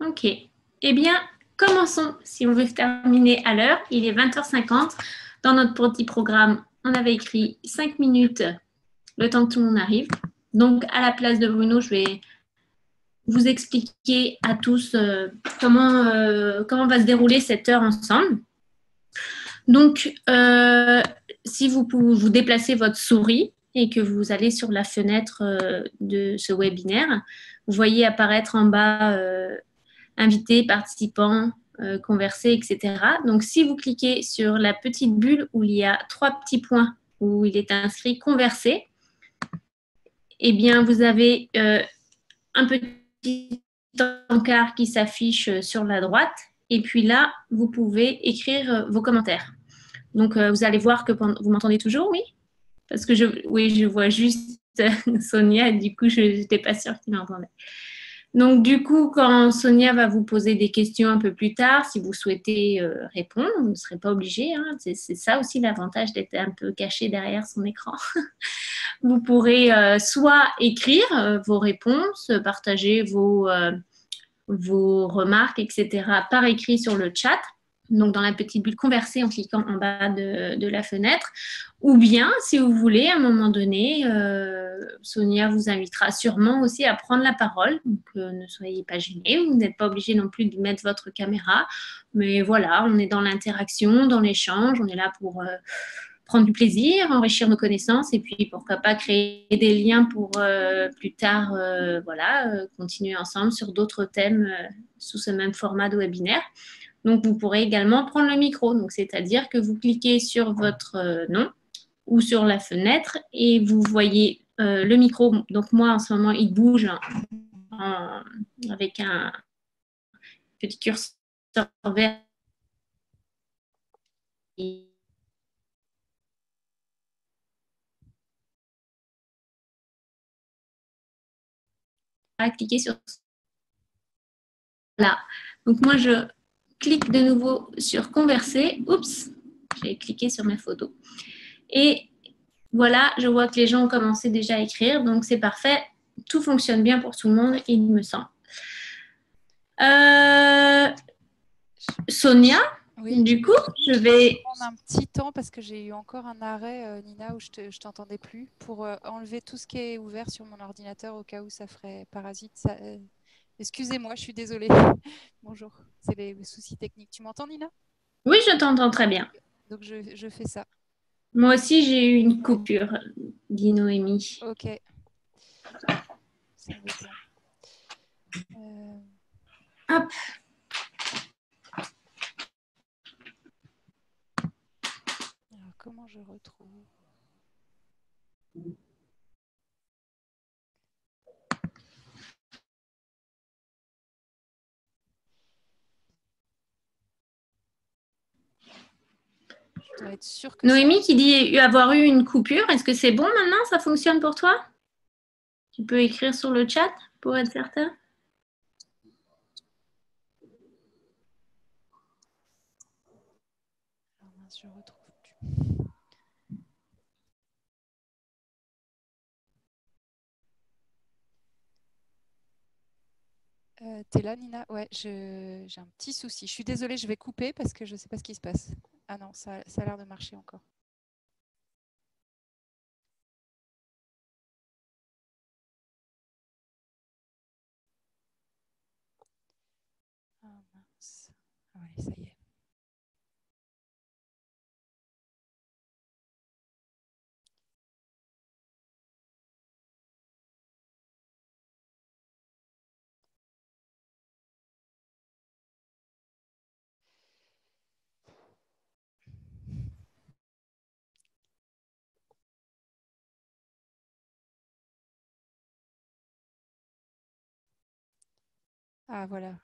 Ok. Eh bien, commençons. Si on veut terminer à l'heure, il est 20h50. Dans notre petit programme, on avait écrit 5 minutes, le temps que tout le monde arrive. Donc, à la place de Bruno, je vais vous expliquer à tous comment va se dérouler cette heure ensemble. Donc, si vous déplacez votre souris et que vous allez sur la fenêtre de ce webinaire, vous voyez apparaître en bas invités, participants, converser, etc. Donc, si vous cliquez sur la petite bulle où il y a 3 petits points où il est inscrit converser, eh bien, vous avez un petit encart qui s'affiche sur la droite. Et puis là, vous pouvez écrire vos commentaires. Donc, vous allez voir que vous m'entendez toujours, oui? Parce que je vois juste Sonia, et du coup, je n'étais pas sûre qu'il m'entendait. Donc, du coup, quand Sonia va vous poser des questions un peu plus tard, si vous souhaitez répondre, vous ne serez pas obligé. Hein. C'est ça aussi l'avantage d'être un peu caché derrière son écran. Vous pourrez soit écrire vos réponses, partager vos remarques, etc., par écrit sur le chat, donc dans la petite bulle converser en cliquant en bas de la fenêtre, ou bien, si vous voulez, à un moment donné, Sonia vous invitera sûrement aussi à prendre la parole, donc ne soyez pas gênés, vous n'êtes pas obligé non plus de mettre votre caméra, mais voilà, on est dans l'interaction, dans l'échange, on est là pour prendre du plaisir, enrichir nos connaissances et puis pourquoi pas créer des liens pour plus tard, voilà, continuer ensemble sur d'autres thèmes sous ce même format de webinaire. Donc, vous pourrez également prendre le micro. Donc, c'est-à-dire que vous cliquez sur votre nom ou sur la fenêtre et vous voyez le micro. Donc, moi, en ce moment, il bouge avec un petit curseur vert. À cliquer sur là. Donc, moi, je clique de nouveau sur converser. Oups, j'ai cliqué sur ma photo. Et voilà, je vois que les gens ont commencé déjà à écrire, donc c'est parfait. Tout fonctionne bien pour tout le monde, il me semble. Sonia, Oui, du coup, je vais prendre un petit temps parce que j'ai eu encore un arrêt, Nina, où je t'entendais plus, pour enlever tout ce qui est ouvert sur mon ordinateur au cas où ça ferait parasite. Excusez-moi, je suis désolée. Bonjour, c'est les soucis techniques. Tu m'entends, Nina? Oui, je t'entends très bien. Donc je fais ça. Moi aussi, j'ai eu une coupure, dit Noémie. Ok, c'est embêtant. Euh, Hop. Alors, comment je retrouve? Je dois être sûre que ça. Noémie qui dit avoir eu une coupure. Est-ce que c'est bon maintenant? Ça fonctionne pour toi? Tu peux écrire sur le chat pour être certain. Alors, mince, je retrouve plus. T'es là, Nina? Ouais, j'ai un petit souci. Je suis désolée, je vais couper parce que je ne sais pas ce qui se passe. Ah non, ça a l'air de marcher encore. Ah mince. Ah ouais, ça y est. Ah voilà.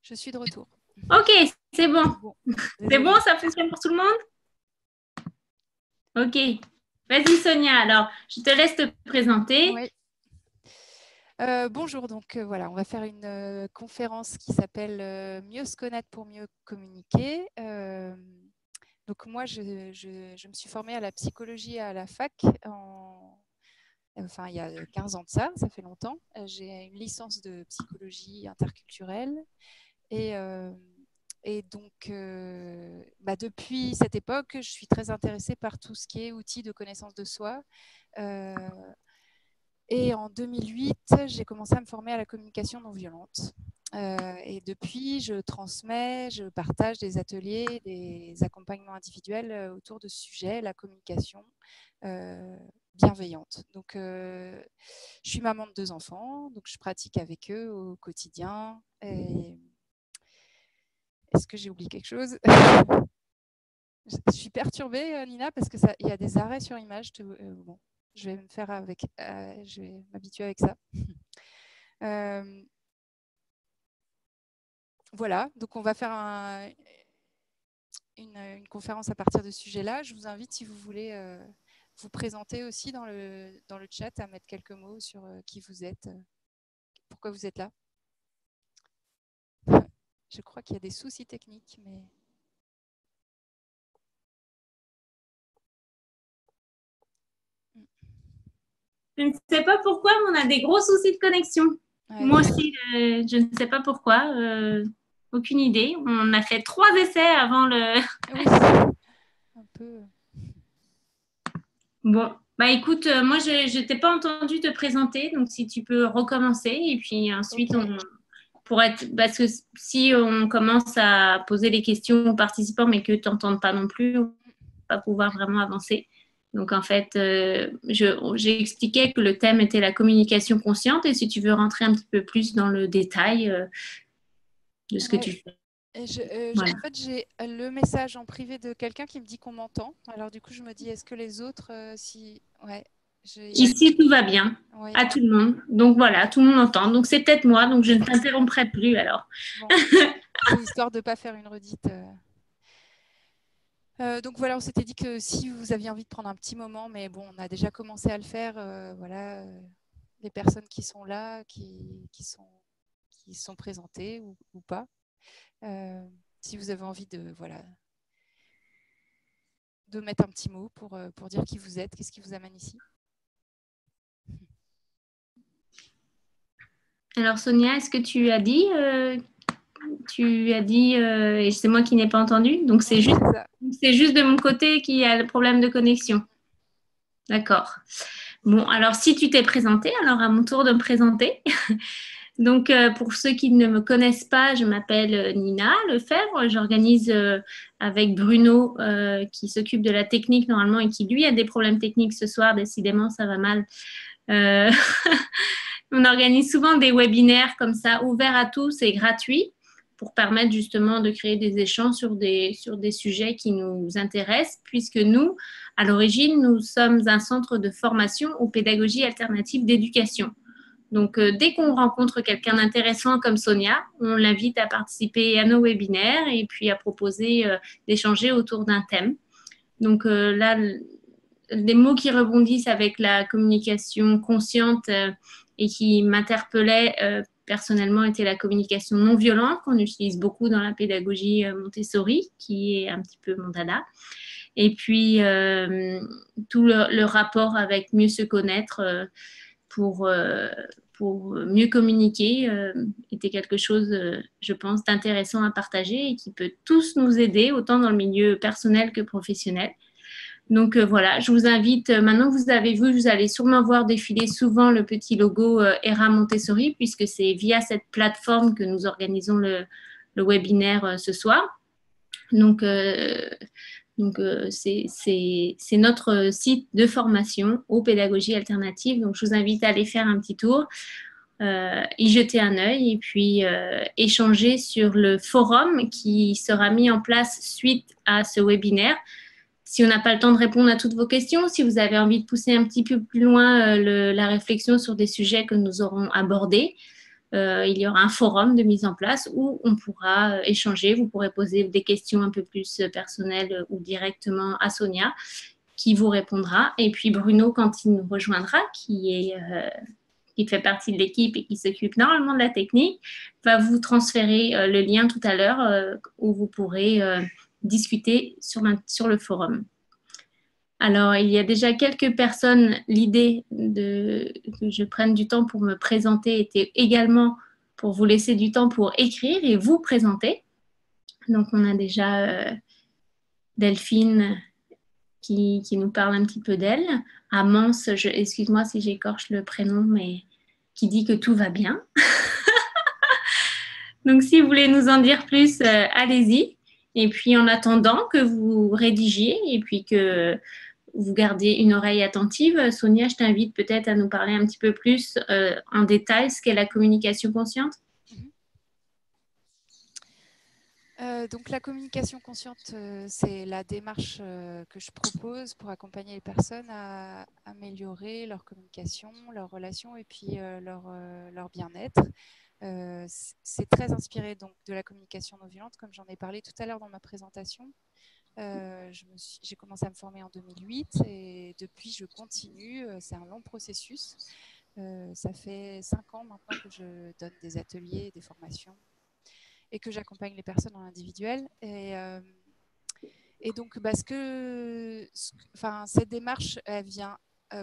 Je suis de retour. Ok, c'est bon. Bon, C'est bon, désolée. ça fonctionne pour tout le monde? Ok. Vas-y, Sonia. Alors, je te laisse te présenter. Oui. Bonjour, donc voilà, on va faire une conférence qui s'appelle Mieux se connaître pour mieux communiquer. Donc moi, je me suis formée à la psychologie à la fac enfin il y a 15 ans de ça, ça fait longtemps. J'ai une licence de psychologie interculturelle et, donc depuis cette époque, je suis très intéressée par tout ce qui est outils de connaissance de soi. Et en 2008, j'ai commencé à me former à la communication non violente. Et depuis, je transmets, je partage des ateliers, des accompagnements individuels autour de ce sujet, la communication bienveillante. Donc, je suis maman de 2 enfants, donc je pratique avec eux au quotidien. Et est-ce que j'ai oublié quelque chose? Je suis perturbée, Nina, parce que il y a des arrêts sur image. Bon, je vais je vais m'habituer avec ça. Voilà, donc on va faire une conférence à partir de ce sujet-là. Je vous invite, si vous voulez, vous présenter aussi dans le chat, à mettre quelques mots sur qui vous êtes, pourquoi vous êtes là. Je crois qu'il y a des soucis techniques, mais... Je ne sais pas pourquoi, mais on a des gros soucis de connexion. Ouais. Moi aussi, je ne sais pas pourquoi. Aucune idée. On a fait 3 essais avant le... Oui, un peu. Bon, bah écoute, moi, je ne t'ai pas entendu te présenter, donc si tu peux recommencer. Et puis ensuite, okay. Parce que si on commence à poser les questions aux participants, mais que tu n'entendes pas non plus, on ne va pas pouvoir vraiment avancer. Donc, en fait, j'ai expliqué que le thème était la communication consciente. Et si tu veux rentrer un petit peu plus dans le détail de ce que tu fais. Voilà. En fait, j'ai le message en privé de quelqu'un qui me dit qu'on m'entend. Alors, du coup, je me dis, est-ce que les autres, Ici, tout va bien, oui. À tout le monde. Donc, voilà, tout le monde entend. Donc, c'est peut-être moi. Donc, je ne t'interromprai plus, alors. Bon. C'est histoire de ne pas faire une redite. Donc voilà, on s'était dit que si vous aviez envie de prendre un petit moment, mais bon, on a déjà commencé à le faire. Voilà, les personnes qui sont là, qui sont présentées ou pas. Si vous avez envie de mettre un petit mot pour dire qui vous êtes, qu'est-ce qui vous amène ici. Alors Sonia, est-ce que tu as dit et c'est moi qui n'ai pas entendu, donc c'est juste de mon côté qu'il y a le problème de connexion. D'accord. Bon, alors si tu t'es présentée, alors à mon tour de me présenter. Donc, pour ceux qui ne me connaissent pas, je m'appelle Nina Lefebvre. J'organise avec Bruno, qui s'occupe de la technique normalement et qui, lui, a des problèmes techniques ce soir. Décidément, ça va mal. On organise souvent des webinaires comme ça, ouverts à tous et gratuits, pour permettre justement de créer des échanges sur des sujets qui nous intéressent, puisque nous, à l'origine, nous sommes un centre de formation aux pédagogies alternatives d'éducation. Donc, dès qu'on rencontre quelqu'un d'intéressant comme Sonia, on l'invite à participer à nos webinaires et puis à proposer d'échanger autour d'un thème. Donc là, les mots qui rebondissent avec la communication consciente et qui m'interpellaient personnellement étaient la communication non violente, qu'on utilise beaucoup dans la pédagogie Montessori, qui est un petit peu mon dada. Et puis, tout le rapport avec mieux se connaître pour mieux communiquer était quelque chose, je pense, d'intéressant à partager et qui peut tous nous aider, autant dans le milieu personnel que professionnel. Donc voilà, je vous invite, maintenant que vous avez vu, vous allez sûrement voir défiler souvent le petit logo ERA Montessori, puisque c'est via cette plateforme que nous organisons le webinaire ce soir. Donc c'est notre site de formation aux pédagogies alternatives. Donc, je vous invite à aller faire un petit tour, y jeter un œil et puis échanger sur le forum qui sera mis en place suite à ce webinaire. Si on n'a pas le temps de répondre à toutes vos questions, si vous avez envie de pousser un petit peu plus loin la réflexion sur des sujets que nous aurons abordés, il y aura un forum de mise en place où on pourra échanger. Vous pourrez poser des questions un peu plus personnelles ou directement à Sonia qui vous répondra. Et puis Bruno, quand il nous rejoindra, qui fait partie de l'équipe et qui s'occupe normalement de la technique, va vous transférer le lien tout à l'heure où vous pourrez discuter sur le forum. Alors, il y a déjà quelques personnes. L'idée que je prenne du temps pour me présenter était également pour vous laisser du temps pour écrire et vous présenter. Donc, on a déjà Delphine qui nous parle un petit peu d'elle. Amance, excuse-moi si j'écorche le prénom, mais qui dit que tout va bien. Donc, si vous voulez nous en dire plus, allez-y. Et puis, en attendant que vous rédigiez et puis que vous gardez une oreille attentive, Sonia, je t'invite peut-être à nous parler un petit peu plus en détail ce qu'est la communication consciente. Donc la communication consciente, c'est la démarche que je propose pour accompagner les personnes à améliorer leur communication, leurs relations et puis leur bien-être. C'est très inspiré donc de la communication non violente, comme j'en ai parlé tout à l'heure dans ma présentation. J'ai commencé à me former en 2008 et depuis je continue. C'est un long processus. Ça fait 5 ans maintenant que je donne des ateliers, des formations et que j'accompagne les personnes en individuel. Et donc, cette démarche, elle vient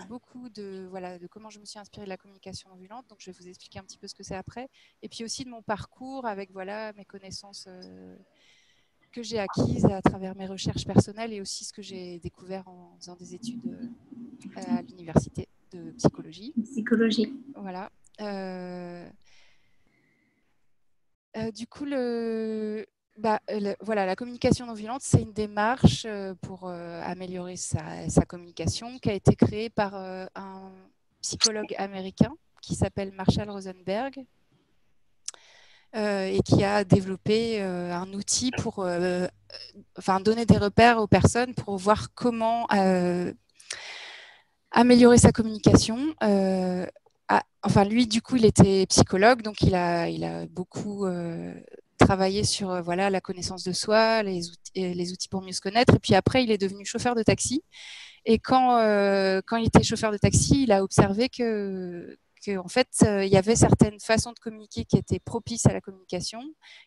beaucoup de comment je me suis inspirée de la communication non violente. Donc, je vais vous expliquer un petit peu ce que c'est après. Et puis aussi de mon parcours avec mes connaissances que j'ai acquises à travers mes recherches personnelles et aussi ce que j'ai découvert en faisant des études à l'université de psychologie. Psychologie. Voilà. Du coup, la communication non violente, c'est une démarche pour améliorer sa communication qui a été créée par un psychologue américain qui s'appelle Marshall Rosenberg et qui a développé un outil pour donner des repères aux personnes pour voir comment améliorer sa communication. Lui, du coup, il était psychologue, donc il a beaucoup travaillé sur la connaissance de soi, les outils pour mieux se connaître. Et puis après, il est devenu chauffeur de taxi. Et quand il était chauffeur de taxi, il a observé que en fait, il y avait certaines façons de communiquer qui étaient propices à la communication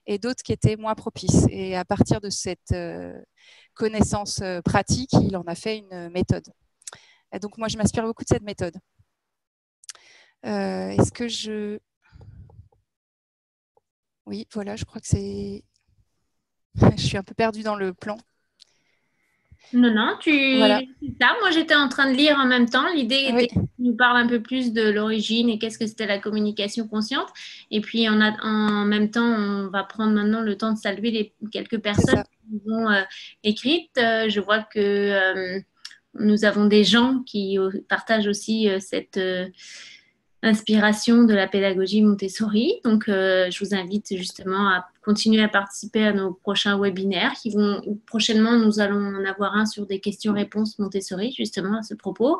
et d'autres qui étaient moins propices. Et à partir de cette connaissance pratique, il en a fait une méthode. Et donc, moi, je m'inspire beaucoup de cette méthode. Est-ce que je... Oui, voilà, je crois que c'est... Je suis un peu perdue dans le plan. Non, Voilà. c'est ça. Moi, j'étais en train de lire en même temps. L'idée était que tu nous parles un peu plus de l'origine et qu'est-ce que c'était la communication consciente. Et puis, en même temps, on va prendre maintenant le temps de saluer quelques personnes qui nous ont écrites. Je vois que nous avons des gens qui partagent aussi cette inspiration de la pédagogie Montessori. Donc, je vous invite justement à continuer à participer à nos prochains webinaires prochainement, nous allons en avoir un sur des questions-réponses Montessori, justement, à ce propos.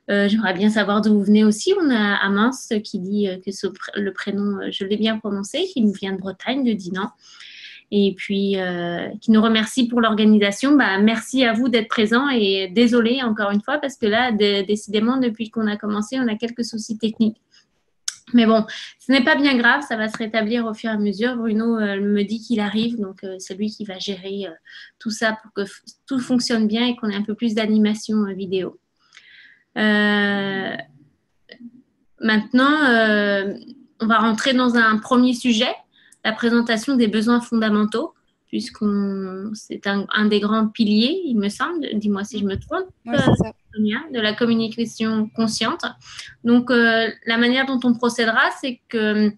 J'aimerais bien savoir d'où vous venez aussi. On a Amance qui dit que le prénom, je l'ai bien prononcé, qui nous vient de Bretagne, de Dinan. Et puis, qui nous remercie pour l'organisation. Merci à vous d'être présents et désolé encore une fois parce que là, décidément, depuis qu'on a commencé, on a quelques soucis techniques. Mais bon, ce n'est pas bien grave, ça va se rétablir au fur et à mesure. Bruno me dit qu'il arrive, donc c'est lui qui va gérer tout ça pour que tout fonctionne bien et qu'on ait un peu plus d'animation vidéo. Maintenant, on va rentrer dans un premier sujet, la présentation des besoins fondamentaux, puisqu'on c'est un des grands piliers, il me semble, dis-moi si je me trompe, de la communication consciente. Donc, la manière dont on procédera, c'est que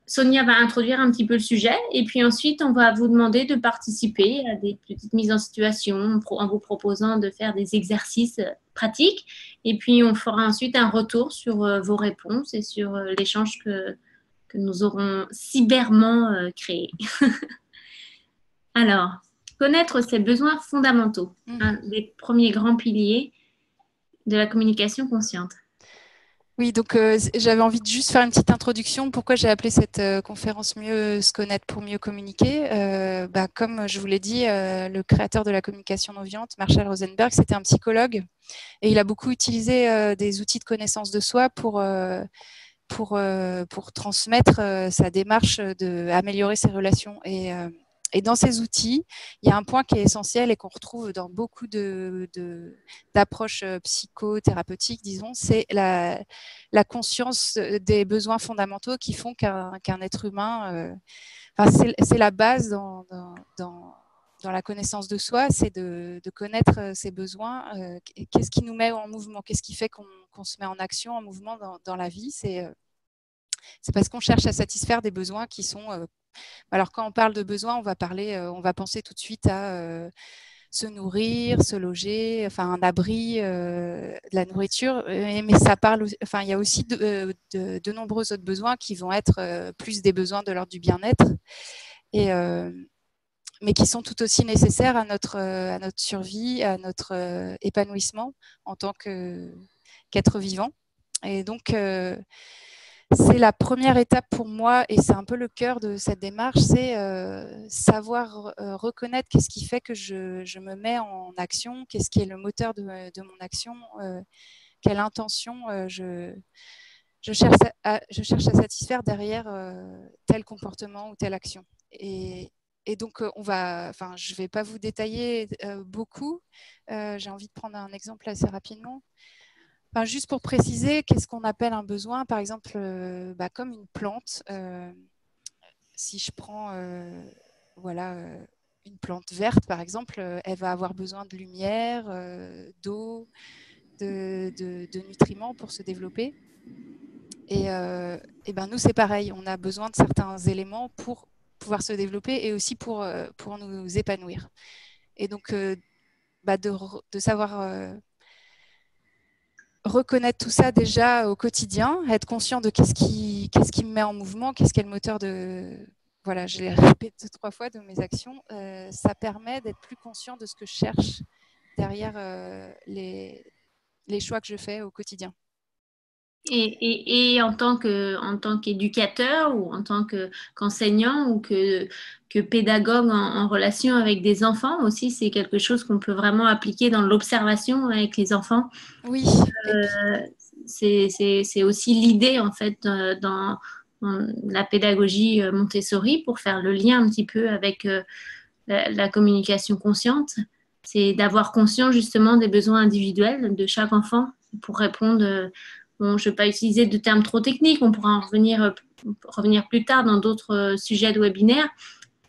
Sonia va introduire un petit peu le sujet et puis ensuite, on va vous demander de participer à des petites mises en situation en vous proposant de faire des exercices pratiques. Et puis, on fera ensuite un retour sur vos réponses et sur l'échange que nous aurons cyberment créé. Alors, connaître ses besoins fondamentaux, un des premiers grands piliers de la communication consciente. Oui, donc j'avais envie de juste faire une petite introduction. Pourquoi j'ai appelé cette conférence Mieux se connaître pour mieux communiquer comme je vous l'ai dit, le créateur de la communication non violente, Marshall Rosenberg, c'était un psychologue et il a beaucoup utilisé des outils de connaissance de soi pour transmettre sa démarche d'améliorer ses relations. Et Et dans ces outils, il y a un point qui est essentiel et qu'on retrouve dans beaucoup d'approches psychothérapeutiques, disons, c'est la conscience des besoins fondamentaux qui font qu'un être humain, c'est la base dans la connaissance de soi, c'est de connaître ses besoins. Qu'est-ce qui nous met en mouvement? Qu'est-ce qui fait qu'on se met en action, en mouvement dans la vie? C'est parce qu'on cherche à satisfaire des besoins qui sont... alors, quand on parle de besoins, on va penser tout de suite à se nourrir, se loger, enfin un abri, de la nourriture. Mais ça parle, enfin, il y a aussi de nombreux autres besoins qui vont être plus des besoins de l'ordre du bien-être, mais qui sont tout aussi nécessaires à notre survie, à notre épanouissement en tant qu'être vivant. Et donc, c'est la première étape pour moi et c'est un peu le cœur de cette démarche, c'est savoir reconnaître qu'est-ce qui fait que je me mets en action, qu'est-ce qui est le moteur de mon action, quelle intention je cherche à satisfaire derrière tel comportement ou telle action. Et donc, je ne vais pas vous détailler beaucoup. J'ai envie de prendre un exemple assez rapidement. Enfin, juste pour préciser, qu'est-ce qu'on appelle un besoin? Par exemple, comme une plante, si je prends une plante verte, par exemple, elle va avoir besoin de lumière, d'eau, de nutriments pour se développer. Et nous, c'est pareil, on a besoin de certains éléments pour pouvoir se développer et aussi pour nous épanouir. Et donc, de savoir reconnaître tout ça déjà au quotidien, être conscient de qu'est-ce qui me met en mouvement, qu'est-ce qui est le moteur de... Voilà, je l'ai répété 3 fois de mes actions. Ça permet d'être plus conscient de ce que je cherche derrière les choix que je fais au quotidien. Et en tant qu'éducateur ou en tant qu'enseignant ou que pédagogue en relation avec des enfants aussi, c'est quelque chose qu'on peut vraiment appliquer dans l'observation avec les enfants. Oui. C'est aussi l'idée en fait dans la pédagogie Montessori pour faire le lien un petit peu avec la communication consciente. C'est d'avoir conscience justement des besoins individuels de chaque enfant pour répondre. Bon, je ne vais pas utiliser de termes trop techniques, on pourra en revenir plus tard dans d'autres sujets de webinaire.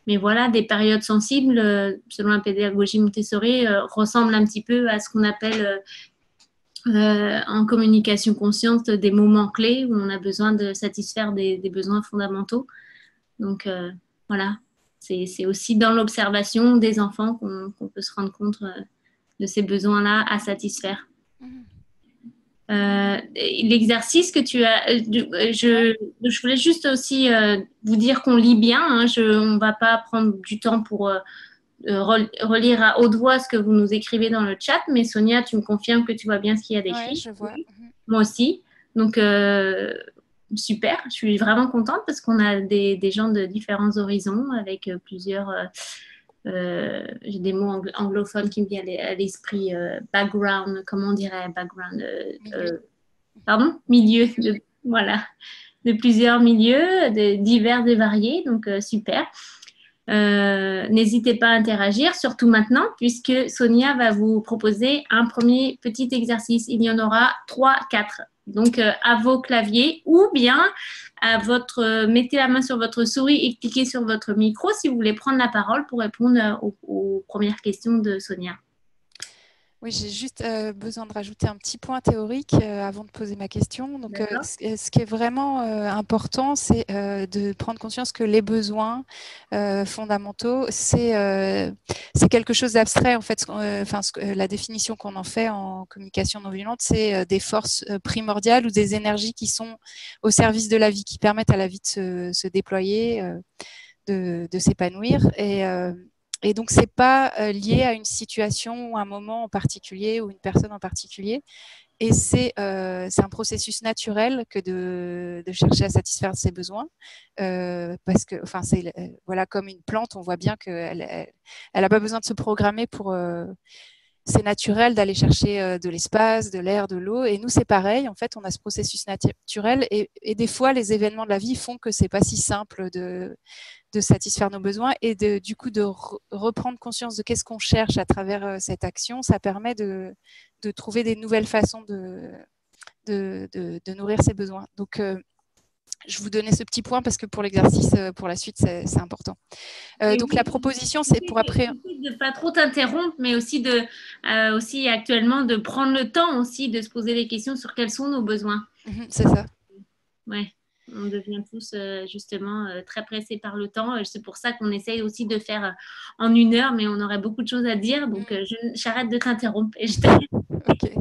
Mais voilà, des périodes sensibles, selon la pédagogie Montessori, ressemblent un petit peu à ce qu'on appelle en communication consciente des moments clés où on a besoin de satisfaire des besoins fondamentaux. Donc voilà, c'est aussi dans l'observation des enfants qu'on peut se rendre compte de ces besoins-là à satisfaire. L'exercice que tu as, je voulais juste aussi vous dire qu'on lit bien. Hein, on ne va pas prendre du temps pour relire à haute voix ce que vous nous écrivez dans le chat, mais Sonia, tu me confirmes que tu vois bien ce qu'il y a d'écrit. Oui, je vois. Moi aussi. Donc, super. Je suis vraiment contente parce qu'on a des gens de différents horizons avec plusieurs... j'ai des mots anglophones qui me viennent à l'esprit. Background, comment on dirait background milieu. Voilà. De plusieurs milieux, divers et variés. Donc, super. N'hésitez pas à interagir, surtout maintenant, puisque Sonia va vous proposer un premier petit exercice. Il y en aura 3, 4. Donc, à vos claviers ou bien mettez la main sur votre souris et cliquez sur votre micro si vous voulez prendre la parole pour répondre aux premières questions de Sonia. Oui, j'ai juste besoin de rajouter un petit point théorique avant de poser ma question. Donc, ce qui est vraiment important, c'est de prendre conscience que les besoins fondamentaux, c'est quelque chose d'abstrait. En fait, la définition qu'on en fait en communication non violente, c'est des forces primordiales ou des énergies qui sont au service de la vie, qui permettent à la vie de se déployer, de s'épanouir. Et donc, ce n'est pas lié à une situation ou un moment en particulier ou une personne en particulier. Et c'est un processus naturel que de chercher à satisfaire ses besoins. Parce que, voilà, comme une plante, on voit bien qu'elle n'a pas besoin de se programmer pour c'est naturel d'aller chercher de l'espace, de l'air, de l'eau. Et nous, c'est pareil. En fait, on a ce processus naturel. Et des fois, les événements de la vie font que c'est pas si simple de satisfaire nos besoins et du coup de reprendre conscience de qu'est-ce qu'on cherche à travers cette action. Ça permet de trouver des nouvelles façons de nourrir ses besoins. Donc, je vous donnais ce petit point parce que pour l'exercice, pour la suite, c'est important. Donc, la proposition, c'est pour après… De ne pas trop t'interrompre, mais aussi, aussi actuellement de prendre le temps aussi de se poser des questions sur quels sont nos besoins. C'est ça. Ouais. On devient tous justement très pressés par le temps. C'est pour ça qu'on essaye aussi de faire en 1 heure, mais on aurait beaucoup de choses à dire. Donc, j'arrête de t'interrompre et je t'arrête. Ok.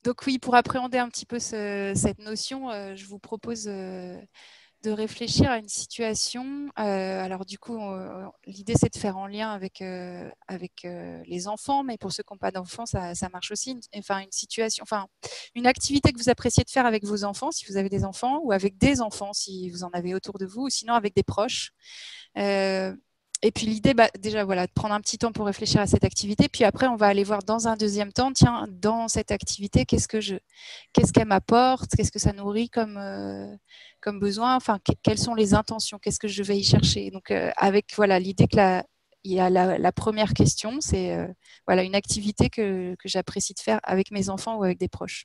Donc oui, pour appréhender un petit peu cette notion, je vous propose de réfléchir à une situation. Alors du coup, l'idée c'est de faire en lien avec les enfants, mais pour ceux qui n'ont pas d'enfants, ça marche aussi. Enfin, une situation, enfin, une activité que vous appréciez de faire avec vos enfants, si vous avez des enfants, ou avec des enfants, si vous en avez autour de vous, ou sinon avec des proches. Et puis l'idée, déjà, voilà, de prendre un petit temps pour réfléchir à cette activité. Puis après, on va aller voir dans un deuxième temps, tiens, dans cette activité, qu'est-ce qu'elle m'apporte, qu'est-ce que ça nourrit comme besoin, enfin, quelles sont les intentions, qu'est-ce que je vais y chercher. Donc, avec voilà, l'idée que il y a la première question, c'est voilà, une activité que j'apprécie de faire avec mes enfants ou avec des proches.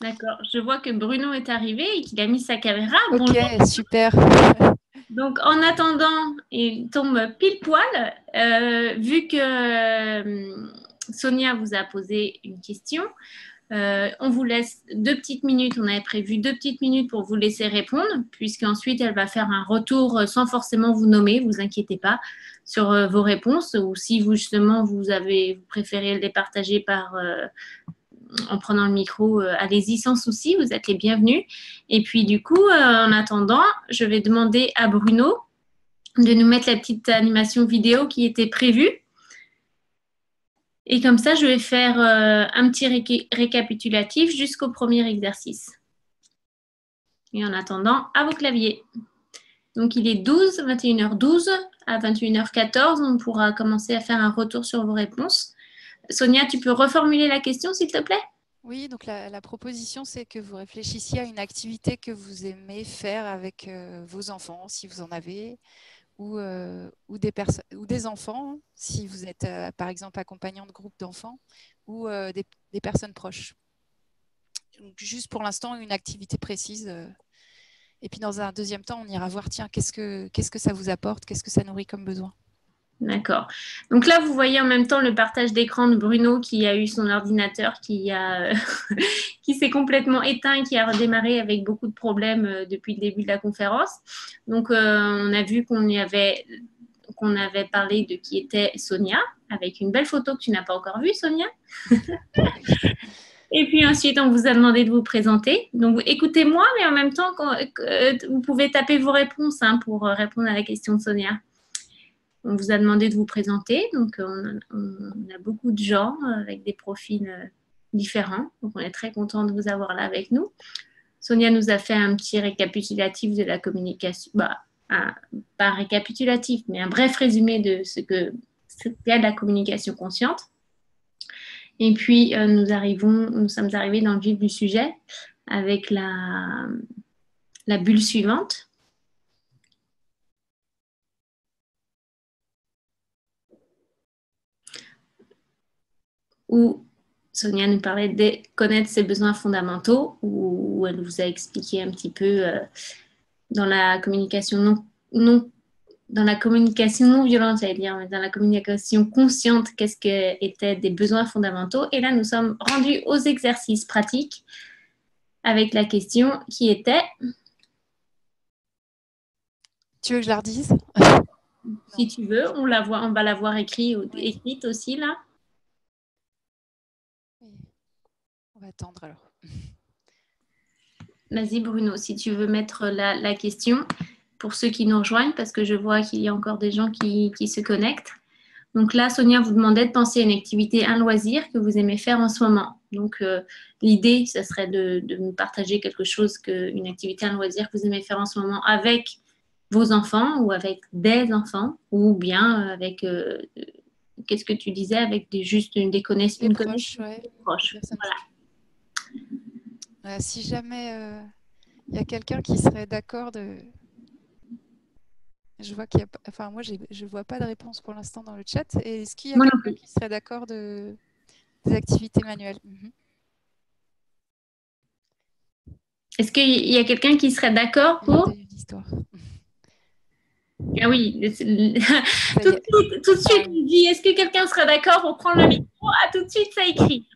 D'accord. Je vois que Bruno est arrivé et qu'il a mis sa caméra. Ok, super. Donc, en attendant, il tombe pile poil, vu que Sonia vous a posé une question. On vous laisse 2 petites minutes. On avait prévu 2 petites minutes pour vous laisser répondre, puisqu'ensuite, elle va faire un retour sans forcément vous nommer, vous inquiétez pas, sur vos réponses. Ou si vous, justement, vous préférez les partager en prenant le micro, allez-y sans souci, vous êtes les bienvenus. Et puis, du coup, en attendant, je vais demander à Bruno de nous mettre la petite animation vidéo qui était prévue. Et comme ça, je vais faire un petit récapitulatif jusqu'au premier exercice. Et en attendant, à vos claviers. Donc, il est 21h12. À 21h14, on pourra commencer à faire un retour sur vos réponses. Sonia, tu peux reformuler la question, s'il te plaît? Oui, donc la proposition, c'est que vous réfléchissiez à une activité que vous aimez faire avec vos enfants, si vous en avez, ou des enfants, si vous êtes, par exemple, accompagnant de groupe d'enfants, ou des personnes proches. Donc, juste pour l'instant, une activité précise. Et puis, dans un deuxième temps, on ira voir, tiens, qu'est-ce que ça vous apporte, qu'est-ce que ça nourrit comme besoin. D'accord. Donc là, vous voyez en même temps le partage d'écran de Bruno qui a eu son ordinateur qui s'est complètement éteint et qui a redémarré avec beaucoup de problèmes depuis le début de la conférence. Donc, on a vu qu'on avait parlé de qui était Sonia, avec une belle photo que tu n'as pas encore vue, Sonia. Et puis ensuite, on vous a demandé de vous présenter. Donc, écoutez-moi, mais en même temps, vous pouvez taper vos réponses pour répondre à la question de Sonia. On vous a demandé de vous présenter. Donc, on a beaucoup de gens avec des profils différents. Donc, on est très content de vous avoir là avec nous. Sonia nous a fait un petit récapitulatif de la communication. Pas récapitulatif, mais un bref résumé de ce qu'est la communication consciente. Et puis, nous sommes arrivés dans le vif du sujet avec la bulle suivante. Où Sonia nous parlait de connaître ses besoins fondamentaux, où elle vous a expliqué un petit peu dans la communication dans la communication non violente, j'allais dire, mais dans la communication consciente, qu'est-ce que étaient des besoins fondamentaux. Et là, nous sommes rendus aux exercices pratiques avec la question qui était… Tu veux que je la redise? Si tu veux, on va la voir écrite aussi là. On va attendre alors. Vas-y Bruno, si tu veux mettre la question pour ceux qui nous rejoignent, parce que je vois qu'il y a encore des gens qui se connectent. Donc là, Sonia vous demandait de penser à une activité, un loisir que vous aimez faire en ce moment. Donc l'idée, ça serait de nous partager quelque chose, une activité, un loisir que vous aimez faire en ce moment avec vos enfants ou avec des enfants, ou bien avec qu'est-ce que tu disais avec juste des connaissances, les proches, ouais, proches. les personnes. Voilà. Si jamais il y a quelqu'un qui serait d'accord de... Je vois qu'il y a... Enfin, moi, je vois pas de réponse pour l'instant dans le chat. Et est-ce qu'il y a quelqu'un qui serait d'accord des activités manuelles? Est-ce qu'il y a quelqu'un qui serait d'accord pour... l'histoire. Ah oui, tout de suite, il dit, est-ce que quelqu'un serait d'accord pour prendre le micro? Ah, tout de suite, ça écrit.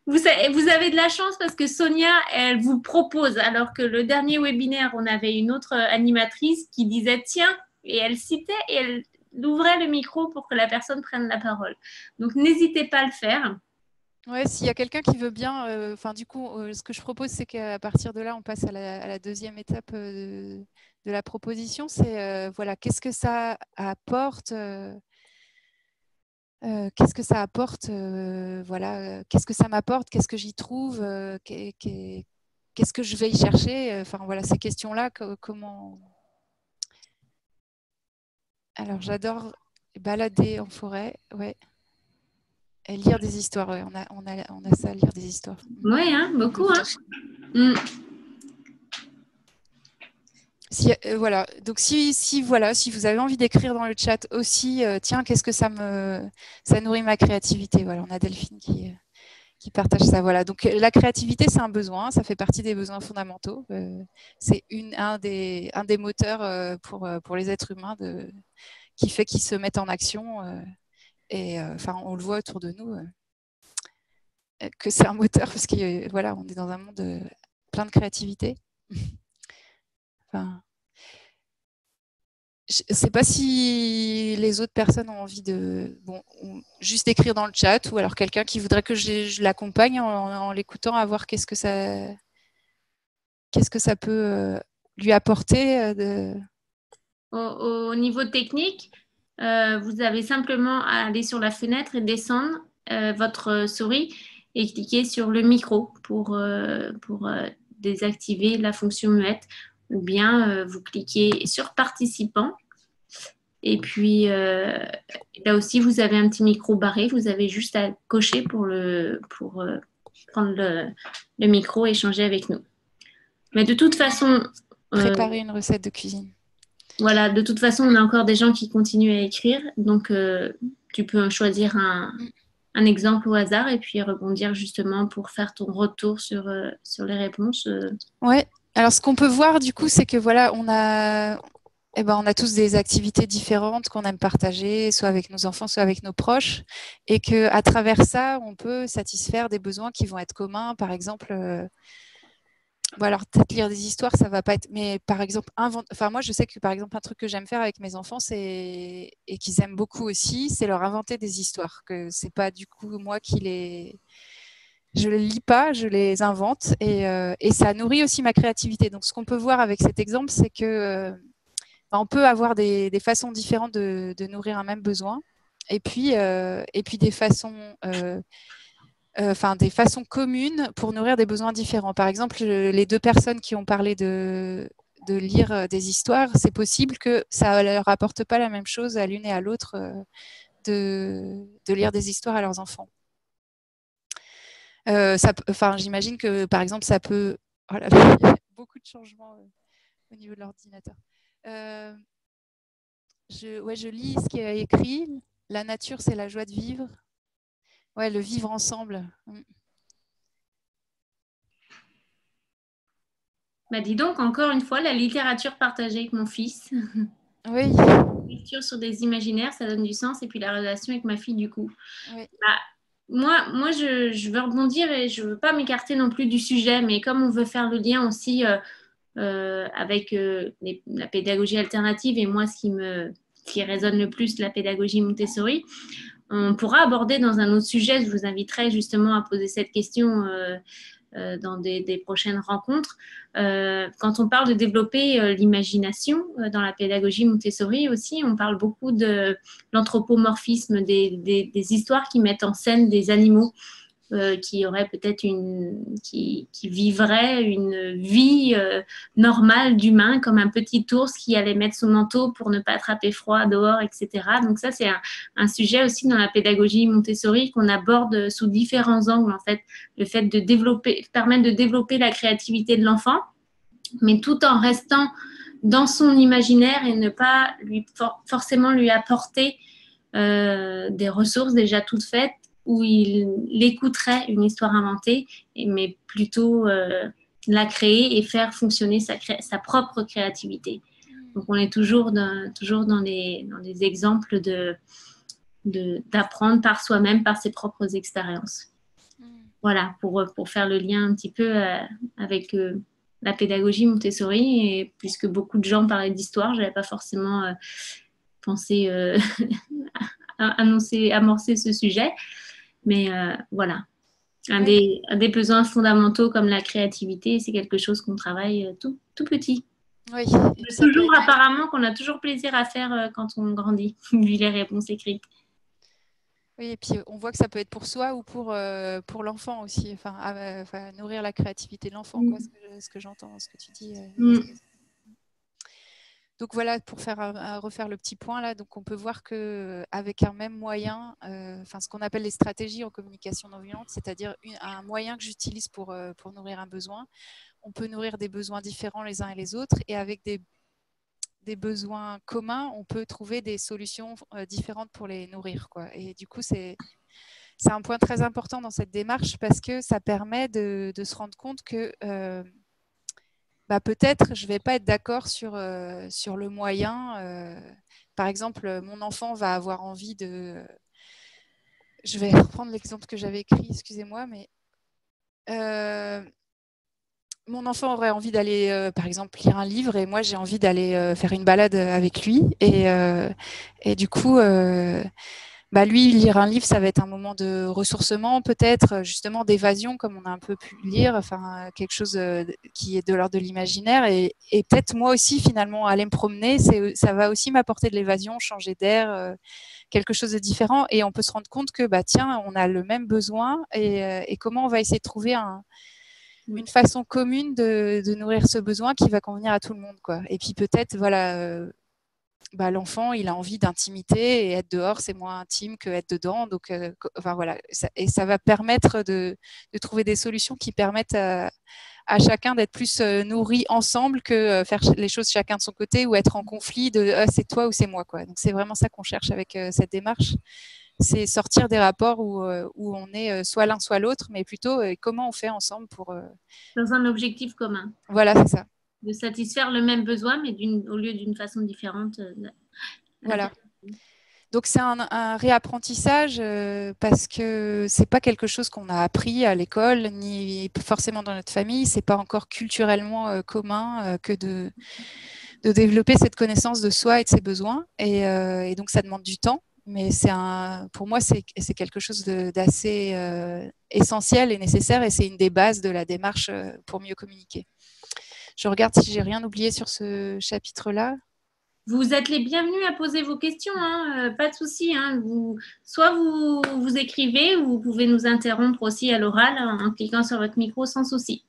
Vous avez de la chance parce que Sonia, elle vous propose, alors que le dernier webinaire, on avait une autre animatrice qui disait tiens, et elle citait et elle ouvrait le micro pour que la personne prenne la parole. Donc, n'hésitez pas à le faire. Ouais, s'il y a quelqu'un qui veut bien, du coup, ce que je propose, c'est qu'à partir de là, on passe à la deuxième étape de la proposition. C'est voilà, qu'est-ce que ça apporte qu'est-ce que ça apporte voilà, qu'est-ce que ça m'apporte, qu'est-ce que j'y trouve, qu'est-ce que je vais y chercher, enfin voilà, ces questions-là, comment. Alors j'adore balader en forêt, ouais, et lire des histoires, ouais, on a ça, lire des histoires. Oui, hein, beaucoup, hein. Voilà, donc si vous avez envie d'écrire dans le chat aussi, tiens, qu'est-ce que ça nourrit ma créativité. Voilà, on a Delphine qui partage ça. Voilà, donc la créativité, c'est un besoin, ça fait partie des besoins fondamentaux. C'est un des moteurs pour les êtres humains qui fait qu'ils se mettent en action. Et on le voit autour de nous que c'est un moteur parce que voilà, on est dans un monde plein de créativité. Enfin, je ne sais pas si les autres personnes ont envie juste écrire dans le chat ou alors quelqu'un qui voudrait que je l'accompagne en l'écoutant à voir qu'est-ce que ça peut lui apporter. Au niveau technique, vous avez simplement à aller sur la fenêtre et descendre votre souris et cliquer sur le micro pour désactiver la fonction muette. Ou bien vous cliquez sur participant. Et puis là aussi, vous avez un petit micro barré. Vous avez juste à cocher pour prendre le micro et échanger avec nous. Mais de toute façon... préparer une recette de cuisine. Voilà, de toute façon, on a encore des gens qui continuent à écrire. Donc, tu peux choisir un exemple au hasard et puis rebondir justement pour faire ton retour sur les réponses. Ouais. Alors, ce qu'on peut voir, du coup, c'est que voilà, on a tous des activités différentes qu'on aime partager, soit avec nos enfants, soit avec nos proches, et qu'à travers ça, on peut satisfaire des besoins qui vont être communs. Par exemple, alors peut-être lire des histoires, ça va pas être. Mais par exemple, moi, je sais que par exemple, un truc que j'aime faire avec mes enfants, et qu'ils aiment beaucoup aussi, c'est leur inventer des histoires. Que c'est pas du coup moi je les lis pas, je les invente, et ça nourrit aussi ma créativité. Donc, ce qu'on peut voir avec cet exemple, c'est que on peut avoir des façons différentes de nourrir un même besoin, et puis des façons communes pour nourrir des besoins différents. Par exemple, les deux personnes qui ont parlé de lire des histoires, c'est possible que ça ne leur apporte pas la même chose à l'une et à l'autre de lire des histoires à leurs enfants. J'imagine que, par exemple, ça peut... Oh là là, il y a beaucoup de changements au niveau de l'ordinateur. Je lis ce qui est écrit. La nature, c'est la joie de vivre. Ouais, le vivre ensemble. Bah, dis donc, encore une fois, la littérature partagée avec mon fils. Oui. La lecture sur des imaginaires, ça donne du sens. Et puis la relation avec ma fille, du coup. Oui. Bah, moi je veux rebondir et je ne veux pas m'écarter non plus du sujet, mais comme on veut faire le lien aussi avec la pédagogie alternative et moi, ce qui résonne le plus, la pédagogie Montessori, on pourra aborder dans un autre sujet. Je vous inviterai justement à poser cette question dans des prochaines rencontres. Quand on parle de développer l'imagination dans la pédagogie Montessori aussi, on parle beaucoup de l'anthropomorphisme, des histoires qui mettent en scène des animaux. qui aurait peut-être qui vivrait une vie normale d'humain, comme un petit ours qui allait mettre son manteau pour ne pas attraper froid dehors, etc. Donc ça, c'est un sujet aussi dans la pédagogie Montessori qu'on aborde sous différents angles, en fait. Le fait de permettre de développer la créativité de l'enfant, mais tout en restant dans son imaginaire et ne pas forcément lui apporter des ressources déjà toutes faites où il écouterait une histoire inventée, mais plutôt la créer et faire fonctionner sa propre créativité. Donc on est toujours dans des exemples d'apprendre par soi-même, par ses propres expériences. Voilà, pour faire le lien un petit peu avec la pédagogie Montessori, et puisque beaucoup de gens parlaient d'histoire, je n'avais pas forcément pensé amorcer ce sujet. Mais voilà, un des besoins fondamentaux comme la créativité, c'est quelque chose qu'on travaille tout petit. Oui. Toujours, apparemment, qu'on a toujours plaisir à faire quand on grandit, vu les réponses écrites. Oui, et puis on voit que ça peut être pour soi ou pour l'enfant aussi, enfin, nourrir la créativité de l'enfant, quoi, ce que j'entends, ce que tu dis. Donc voilà, pour refaire le petit point là, donc on peut voir qu'avec un même moyen, ce qu'on appelle les stratégies en communication non violente, c'est-à-dire un moyen que j'utilise pour nourrir un besoin, on peut nourrir des besoins différents les uns et les autres, et avec des besoins communs, on peut trouver des solutions différentes pour les nourrir, quoi. Et du coup, c'est un point très important dans cette démarche parce que ça permet de se rendre compte que peut-être je ne vais pas être d'accord sur le moyen. Par exemple, mon enfant va avoir envie de... Je vais reprendre l'exemple que j'avais écrit, excusez-moi, mais mon enfant aurait envie d'aller, par exemple, lire un livre et moi, j'ai envie d'aller faire une balade avec lui. Et du coup, lui, lire un livre, ça va être un moment de ressourcement, peut-être, justement, d'évasion, comme on a un peu pu lire, enfin, quelque chose qui est de l'ordre de l'imaginaire. Et peut-être moi aussi, finalement, aller me promener, ça va aussi m'apporter de l'évasion, changer d'air, quelque chose de différent. Et on peut se rendre compte que, tiens, on a le même besoin et comment on va essayer de trouver une façon commune de nourrir ce besoin qui va convenir à tout le monde, quoi. Et puis peut-être, voilà, l'enfant, il a envie d'intimité et être dehors, c'est moins intime que être dedans. Donc, voilà, ça va permettre de trouver des solutions qui permettent à chacun d'être plus nourri ensemble que faire les choses chacun de son côté ou être en conflit de c'est toi ou c'est moi, quoi. Donc, c'est vraiment ça qu'on cherche avec cette démarche. C'est sortir des rapports où on est soit l'un soit l'autre, mais plutôt comment on fait ensemble pour... Dans un objectif commun. Voilà, c'est ça. De satisfaire le même besoin, mais au lieu d'une façon différente. Voilà. Donc, c'est un réapprentissage parce que c'est pas quelque chose qu'on a appris à l'école, ni forcément dans notre famille. C'est pas encore culturellement commun que de développer cette connaissance de soi et de ses besoins. Et donc, ça demande du temps. Mais pour moi, c'est quelque chose d'assez essentiel et nécessaire, et c'est une des bases de la démarche pour mieux communiquer. Je regarde si j'ai rien oublié sur ce chapitre-là. Vous êtes les bienvenus à poser vos questions, hein, pas de souci. Hein. Soit vous écrivez, ou vous pouvez nous interrompre aussi à l'oral en cliquant sur votre micro sans souci.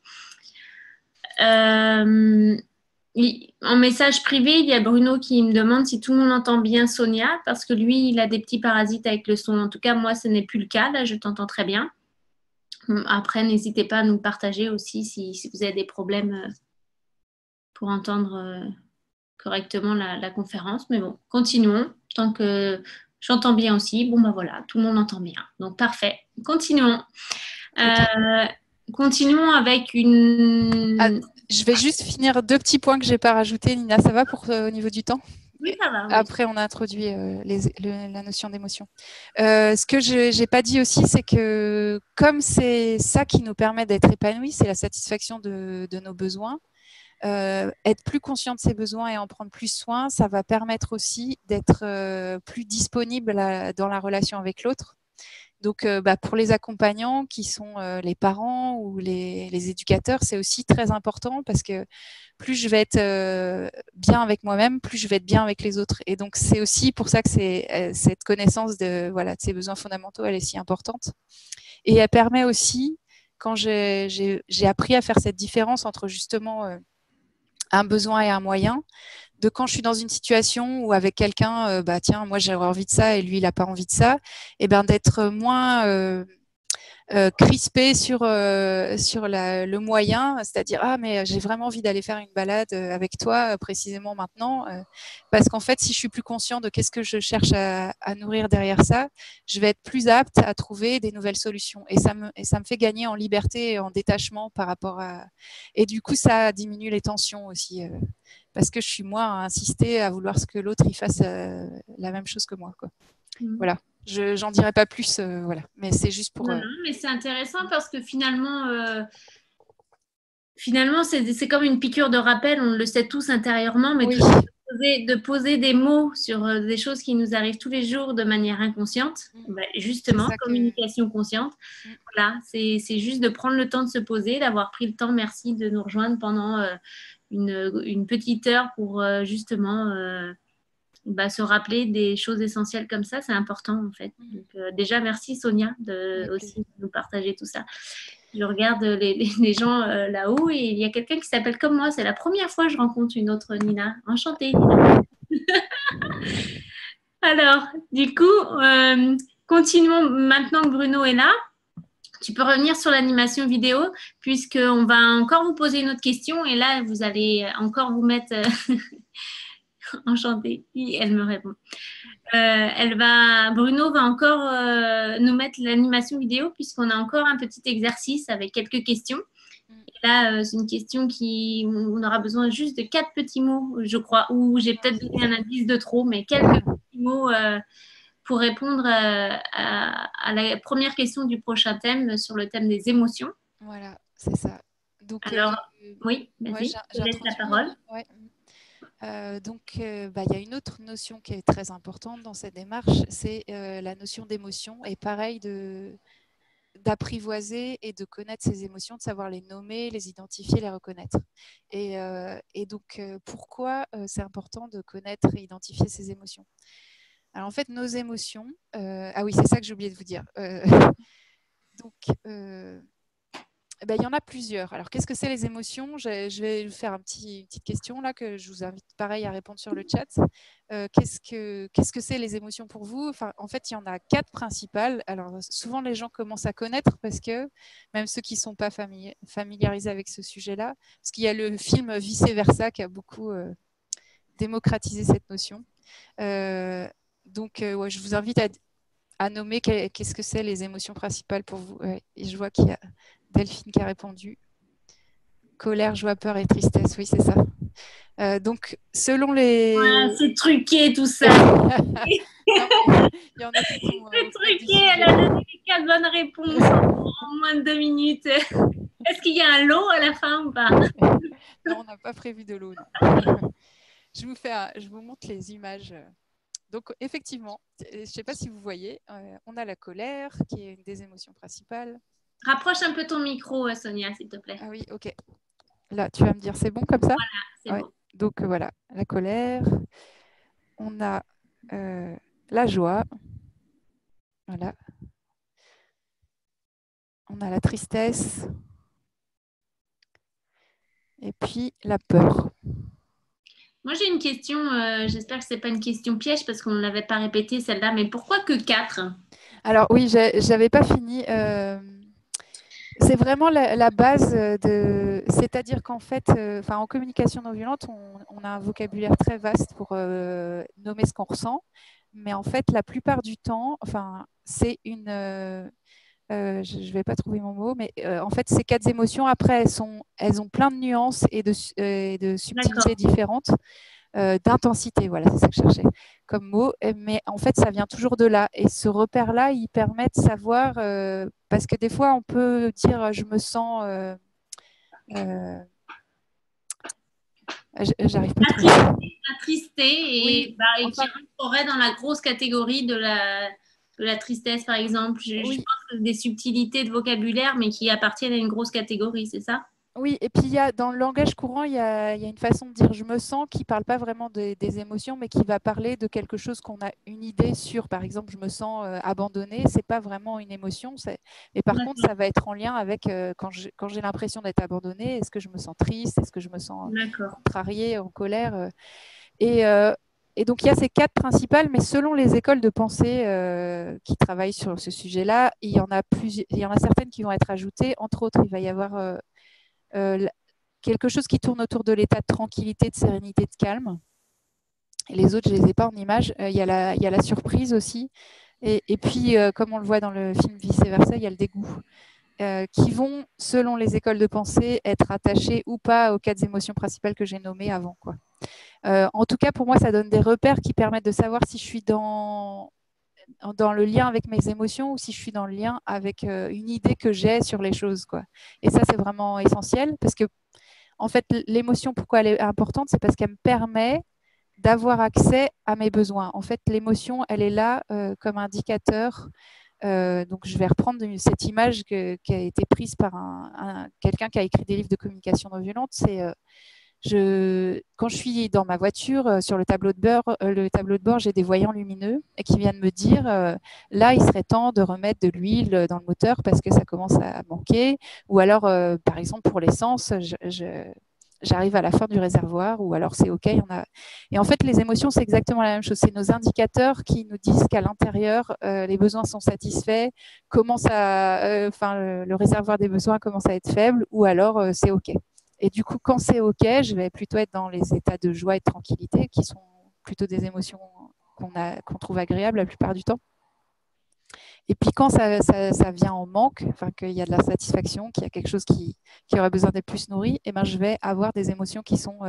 En message privé, il y a Bruno qui me demande si tout le monde entend bien Sonia, parce que lui, il a des petits parasites avec le son. En tout cas, moi, ce n'est plus le cas. Là, je t'entends très bien. Après, n'hésitez pas à nous partager aussi si vous avez des problèmes pour entendre correctement la conférence. Mais bon, continuons. Tant que j'entends bien aussi, voilà, tout le monde entend bien. Donc, parfait. Continuons. Continuons avec une... Je vais juste finir 2 petits points que je n'ai pas rajoutés. Nina, ça va au niveau du temps? Oui, ça va. Oui. Après, on a introduit la notion d'émotion. Ce que je n'ai pas dit aussi, c'est que comme c'est ça qui nous permet d'être épanouis, c'est la satisfaction de nos besoins, être plus conscient de ses besoins et en prendre plus soin, ça va permettre aussi d'être plus disponible dans la relation avec l'autre. Donc, pour les accompagnants qui sont les parents ou les éducateurs, c'est aussi très important parce que plus je vais être bien avec moi-même, plus je vais être bien avec les autres. Et donc, c'est aussi pour ça que cette connaissance de ces besoins fondamentaux, elle est si importante. Et elle permet aussi, quand j'ai appris à faire cette différence entre justement un besoin et un moyen, de quand je suis dans une situation où avec quelqu'un, tiens, moi j'aurais envie de ça et lui il n'a pas envie de ça, et ben d'être moins crispé sur le moyen, c'est-à-dire ah mais j'ai vraiment envie d'aller faire une balade avec toi précisément maintenant, parce qu'en fait si je suis plus conscient de qu'est-ce que je cherche à nourrir derrière ça, je vais être plus apte à trouver des nouvelles solutions et ça me fait gagner en liberté et en détachement par rapport à, et du coup ça diminue les tensions aussi parce que je suis moins à insister à vouloir ce que l'autre il fasse la même chose que moi, quoi. Voilà. J'en dirai pas plus, voilà. Mais c'est juste pour. Non, non, mais c'est intéressant parce que finalement, c'est comme une piqûre de rappel. On le sait tous intérieurement, mais Oui. de poser des mots sur des choses qui nous arrivent tous les jours de manière inconsciente. Justement, communication consciente. Voilà, c'est juste de prendre le temps de se poser, d'avoir pris le temps. Merci de nous rejoindre pendant une petite heure pour justement se rappeler des choses essentielles comme ça, c'est important en fait. Donc, déjà, merci Sonia de aussi nous partager tout ça. Je regarde les gens là-haut et il y a quelqu'un qui s'appelle comme moi. C'est la première fois que je rencontre une autre Nina. Enchantée, Nina. Alors, du coup, continuons maintenant que Bruno est là. Tu peux revenir sur l'animation vidéo puisqu'on va encore vous poser une autre question et là, vous allez encore vous mettre... Enchantée. Elle me répond. Bruno va encore nous mettre l'animation vidéo puisqu'on a encore un petit exercice avec quelques questions. Et là, c'est une question on aura besoin juste de 4 petits mots, je crois, ou j'ai peut-être donné un indice de trop, mais quelques petits mots pour répondre à la première question du prochain thème sur le thème des émotions. Voilà, c'est ça. Donc, alors, oui, vas-y, je laisse la parole. Ouais. Donc, il y a une autre notion qui est très importante dans cette démarche, c'est la notion d'émotion. Et pareil, d'apprivoiser et de connaître ses émotions, de savoir les nommer, les identifier, les reconnaître. Et donc, pourquoi c'est important de connaître et identifier ses émotions? Alors, en fait, nos émotions... ah oui, c'est ça que j'ai oublié de vous dire. Donc... il y en a plusieurs. Alors, qu'est-ce que c'est les émotions? Je vais vous faire une petite question là que je vous invite pareil à répondre sur le chat. Qu'est-ce que c'est les émotions pour vous? Enfin, en fait, il y en a 4 principales. Alors, souvent, les gens commencent à connaître parce que même ceux qui ne sont pas familiarisés avec ce sujet-là, parce qu'il y a le film Vice Versa qui a beaucoup démocratisé cette notion. Donc, je vous invite à nommer qu'est-ce que c'est les émotions principales pour vous. Et je vois qu'il y a Delphine qui a répondu. Colère, joie, peur et tristesse. Oui, c'est ça. Donc, selon les... Ouais, c'est truqué tout ça. Il y en a qui sont... c'est truqué, elle a donné les 4 bonnes réponses en moins de 2 minutes. Est-ce qu'il y a un lot à la fin ou pas? Non, on n'a pas prévu de lot. Je vous montre les images. Donc, effectivement, je ne sais pas si vous voyez, on a la colère qui est une des émotions principales. Rapproche un peu ton micro, Sonia, s'il te plaît. Ah oui, ok. Là, tu vas me dire, c'est bon comme ça? Voilà, c'est bon. Donc, voilà, la colère. On a la joie. Voilà. On a la tristesse. Et puis, la peur. Moi, j'ai une question. J'espère que ce n'est pas une question piège parce qu'on ne l'avait pas répétée celle-là. Mais pourquoi que 4? Alors, oui, je n'avais pas fini. C'est vraiment la base de... C'est-à-dire qu'en fait, en communication non violente, on a un vocabulaire très vaste pour nommer ce qu'on ressent. Mais en fait, la plupart du temps, c'est une... je ne vais pas trouver mon mot, mais en fait, ces 4 émotions, après, elles ont plein de nuances et de subtilités différentes, d'intensité, voilà, c'est ça que je cherchais comme mot. Mais en fait, ça vient toujours de là. Et ce repère-là, il permet de savoir, parce que des fois, on peut dire, je me sens... j'arrive pas à trouver. Attristé et, Oui, qui rentrerait dans la grosse catégorie de de la tristesse, par exemple. Je Oui. pense que c'est des subtilités de vocabulaire, mais qui appartiennent à une grosse catégorie, c'est ça? Oui, et puis dans le langage courant, il y a une façon de dire je me sens qui ne parle pas vraiment des émotions, mais qui va parler de quelque chose qu'on a une idée sur. Par exemple, je me sens abandonnée, ce n'est pas vraiment une émotion. Mais par contre, D'accord, ça va être en lien avec quand j'ai l'impression d'être abandonnée, est-ce que je me sens triste, est-ce que je me sens d'accord. contrariée, en colère et, euh, et donc, il y a ces quatre principales, mais selon les écoles de pensée qui travaillent sur ce sujet-là, il y en a certaines qui vont être ajoutées. Entre autres, il va y avoir euh, quelque chose qui tourne autour de l'état de tranquillité, de sérénité, de calme. Et les autres, je ne les ai pas en image. Il y a la surprise aussi. Et puis, comme on le voit dans le film Vice-versa, il y a le dégoût, qui vont, selon les écoles de pensée, être attachés ou pas aux quatre émotions principales que j'ai nommées avant, quoi. En tout cas, pour moi, ça donne des repères qui permettent de savoir si je suis dans le lien avec mes émotions ou si je suis dans le lien avec une idée que j'ai sur les choses, quoi. Et ça, c'est vraiment essentiel parce que, en fait, l'émotion, pourquoi elle est importante, c'est parce qu'elle me permet d'avoir accès à mes besoins. En fait, l'émotion, elle est là comme indicateur. Donc, je vais reprendre cette image qui a été prise par quelqu'un qui a écrit des livres de communication non violente. C'est quand je suis dans ma voiture, sur le tableau de bord, j'ai des voyants lumineux et qui viennent me dire là, il serait temps de remettre de l'huile dans le moteur parce que ça commence à manquer. Ou alors, par exemple, pour l'essence, j'arrive à la fin du réservoir ou alors c'est OK. Et en fait, les émotions, c'est exactement la même chose. C'est nos indicateurs qui nous disent qu'à l'intérieur, les besoins sont satisfaits, le réservoir des besoins commence à être faible ou alors c'est OK. Et du coup, quand c'est OK, je vais plutôt être dans les états de joie et de tranquillité, qui sont plutôt des émotions qu'on trouve agréables la plupart du temps. Et puis quand ça vient en manque, enfin qu'il y a de l'insatisfaction, qu'il y a quelque chose qui aurait besoin d'être plus nourri, eh ben, je vais avoir des émotions qui sont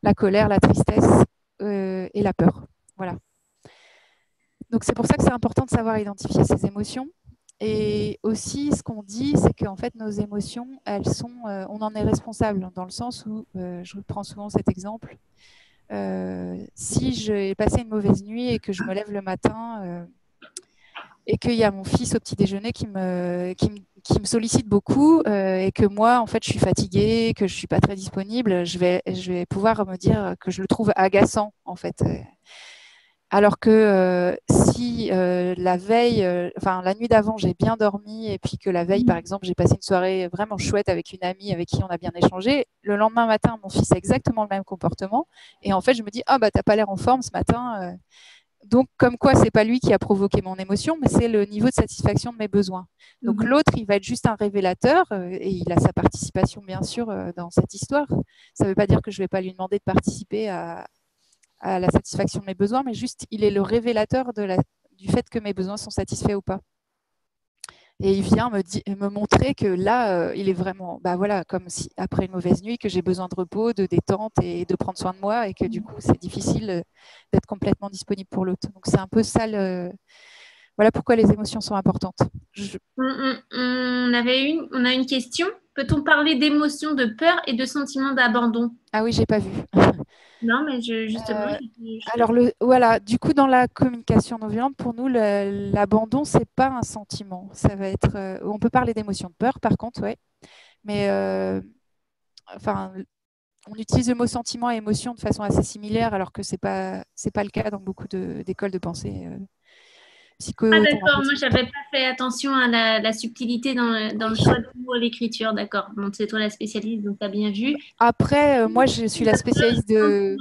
la colère, la tristesse et la peur. Voilà. Donc c'est pour ça que c'est important de savoir identifier ces émotions. Et aussi, ce qu'on dit, c'est qu'en fait, nos émotions, on en est responsable, dans le sens où, je prends souvent cet exemple, si j'ai passé une mauvaise nuit et que je me lève le matin et qu'il y a mon fils au petit déjeuner qui me sollicite beaucoup et que moi, en fait, je suis fatiguée, que je ne suis pas très disponible, je vais pouvoir me dire que je le trouve agaçant, en fait. Alors que si la veille, la nuit d'avant, j'ai bien dormi et puis que la veille, par exemple, j'ai passé une soirée vraiment chouette avec une amie avec qui on a bien échangé, le lendemain matin, mon fils a exactement le même comportement. Et en fait, je me dis, ah bah, t'as pas l'air en forme ce matin. Donc, comme quoi, c'est pas lui qui a provoqué mon émotion, mais c'est le niveau de satisfaction de mes besoins. Donc, l'autre, il va être juste un révélateur et il a sa participation, bien sûr, dans cette histoire. Ça ne veut pas dire que je ne vais pas lui demander de participer à la satisfaction de mes besoins, mais juste, il est le révélateur du fait que mes besoins sont satisfaits ou pas. Et il vient me montrer que là, il est vraiment, bah voilà, comme si après une mauvaise nuit, que j'ai besoin de repos, de détente et de prendre soin de moi, et que du coup, c'est difficile d'être complètement disponible pour l'autre. Donc, c'est un peu ça, voilà pourquoi les émotions sont importantes. On a une question. Peut-on parler d'émotions de peur et de sentiments d'abandon? Ah oui, j'ai pas vu. Non, mais justement, Euh, alors, voilà, du coup, dans la communication non violente, pour nous, l'abandon, c'est pas un sentiment. Ça va être, on peut parler d'émotion de peur, par contre, ouais. Mais enfin, on utilise le mot sentiment et émotion de façon assez similaire, alors que c'est pas le cas dans beaucoup d'écoles de pensée Ah d'accord, moi psychothérapeutique. j'avais pas fait attention à la subtilité dans Oui. le choix de mots et l'écriture, d'accord. Bon, c'est toi la spécialiste, donc tu as bien vu. Après, moi, je suis la La peur, spécialiste de.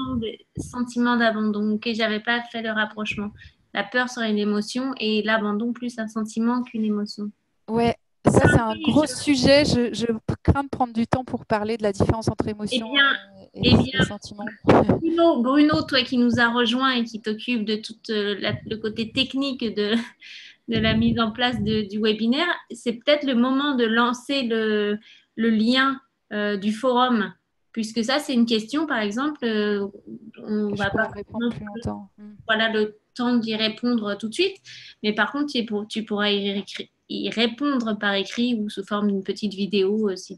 sentiment d'abandon. Ok, j'avais pas fait le rapprochement. La peur serait une émotion et l'abandon plus un sentiment qu'une émotion. Ouais, ça, c'est un Oui, gros sujet. Je crains de prendre du temps pour parler de la différence entre eh émotion bien, et, eh bien, et sentiment. Bruno, toi qui nous as rejoint et qui t'occupe de tout le côté technique de la mise en place du webinaire, c'est peut-être le moment de lancer le lien du forum, puisque ça, c'est une question, par exemple, on Je va pourrais pas répondre forcément plus longtemps. voilà, le temps d'y répondre tout de suite, mais par contre, tu pourras y répondre par écrit ou sous forme d'une petite vidéo si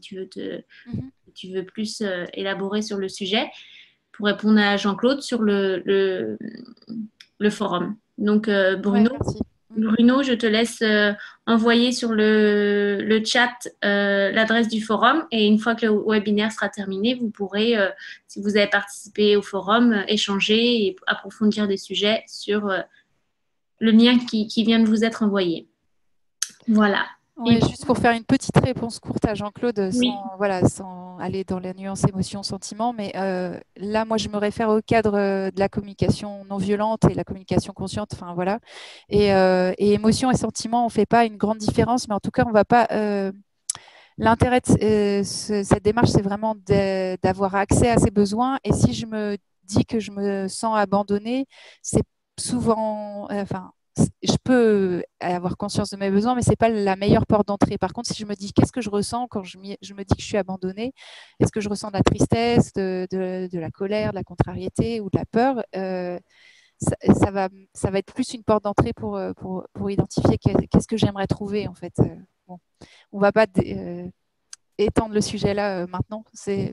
Mhm. si tu veux plus élaborer sur le sujet pour répondre à Jean-Claude sur le forum. Donc, Ouais, Bruno, merci. Bruno, je te laisse envoyer sur le chat l'adresse du forum et une fois que le webinaire sera terminé, vous pourrez, si vous avez participé au forum, échanger et approfondir des sujets sur le lien qui vient de vous être envoyé. Voilà. Ouais, juste pour faire une petite réponse courte à Jean-Claude, Oui. sans aller dans la nuance émotion-sentiment, mais là, moi, je me réfère au cadre de la communication non violente et la communication consciente, enfin voilà. Et émotion et sentiment, on ne fait pas une grande différence, mais en tout cas, on va pas. L'intérêt de cette démarche, c'est vraiment d'avoir accès à ses besoins. Et si je me dis que je me sens abandonnée, c'est souvent, enfin, je peux avoir conscience de mes besoins, mais c'est pas la meilleure porte d'entrée. Par contre, si je me dis qu'est-ce que je ressens quand je me dis que je suis abandonnée, est-ce que je ressens de la tristesse, de la colère, de la contrariété ou de la peur, ça va être plus une porte d'entrée pour identifier qu'est-ce que j'aimerais trouver en fait. Bon, on va pas étendre le sujet là maintenant,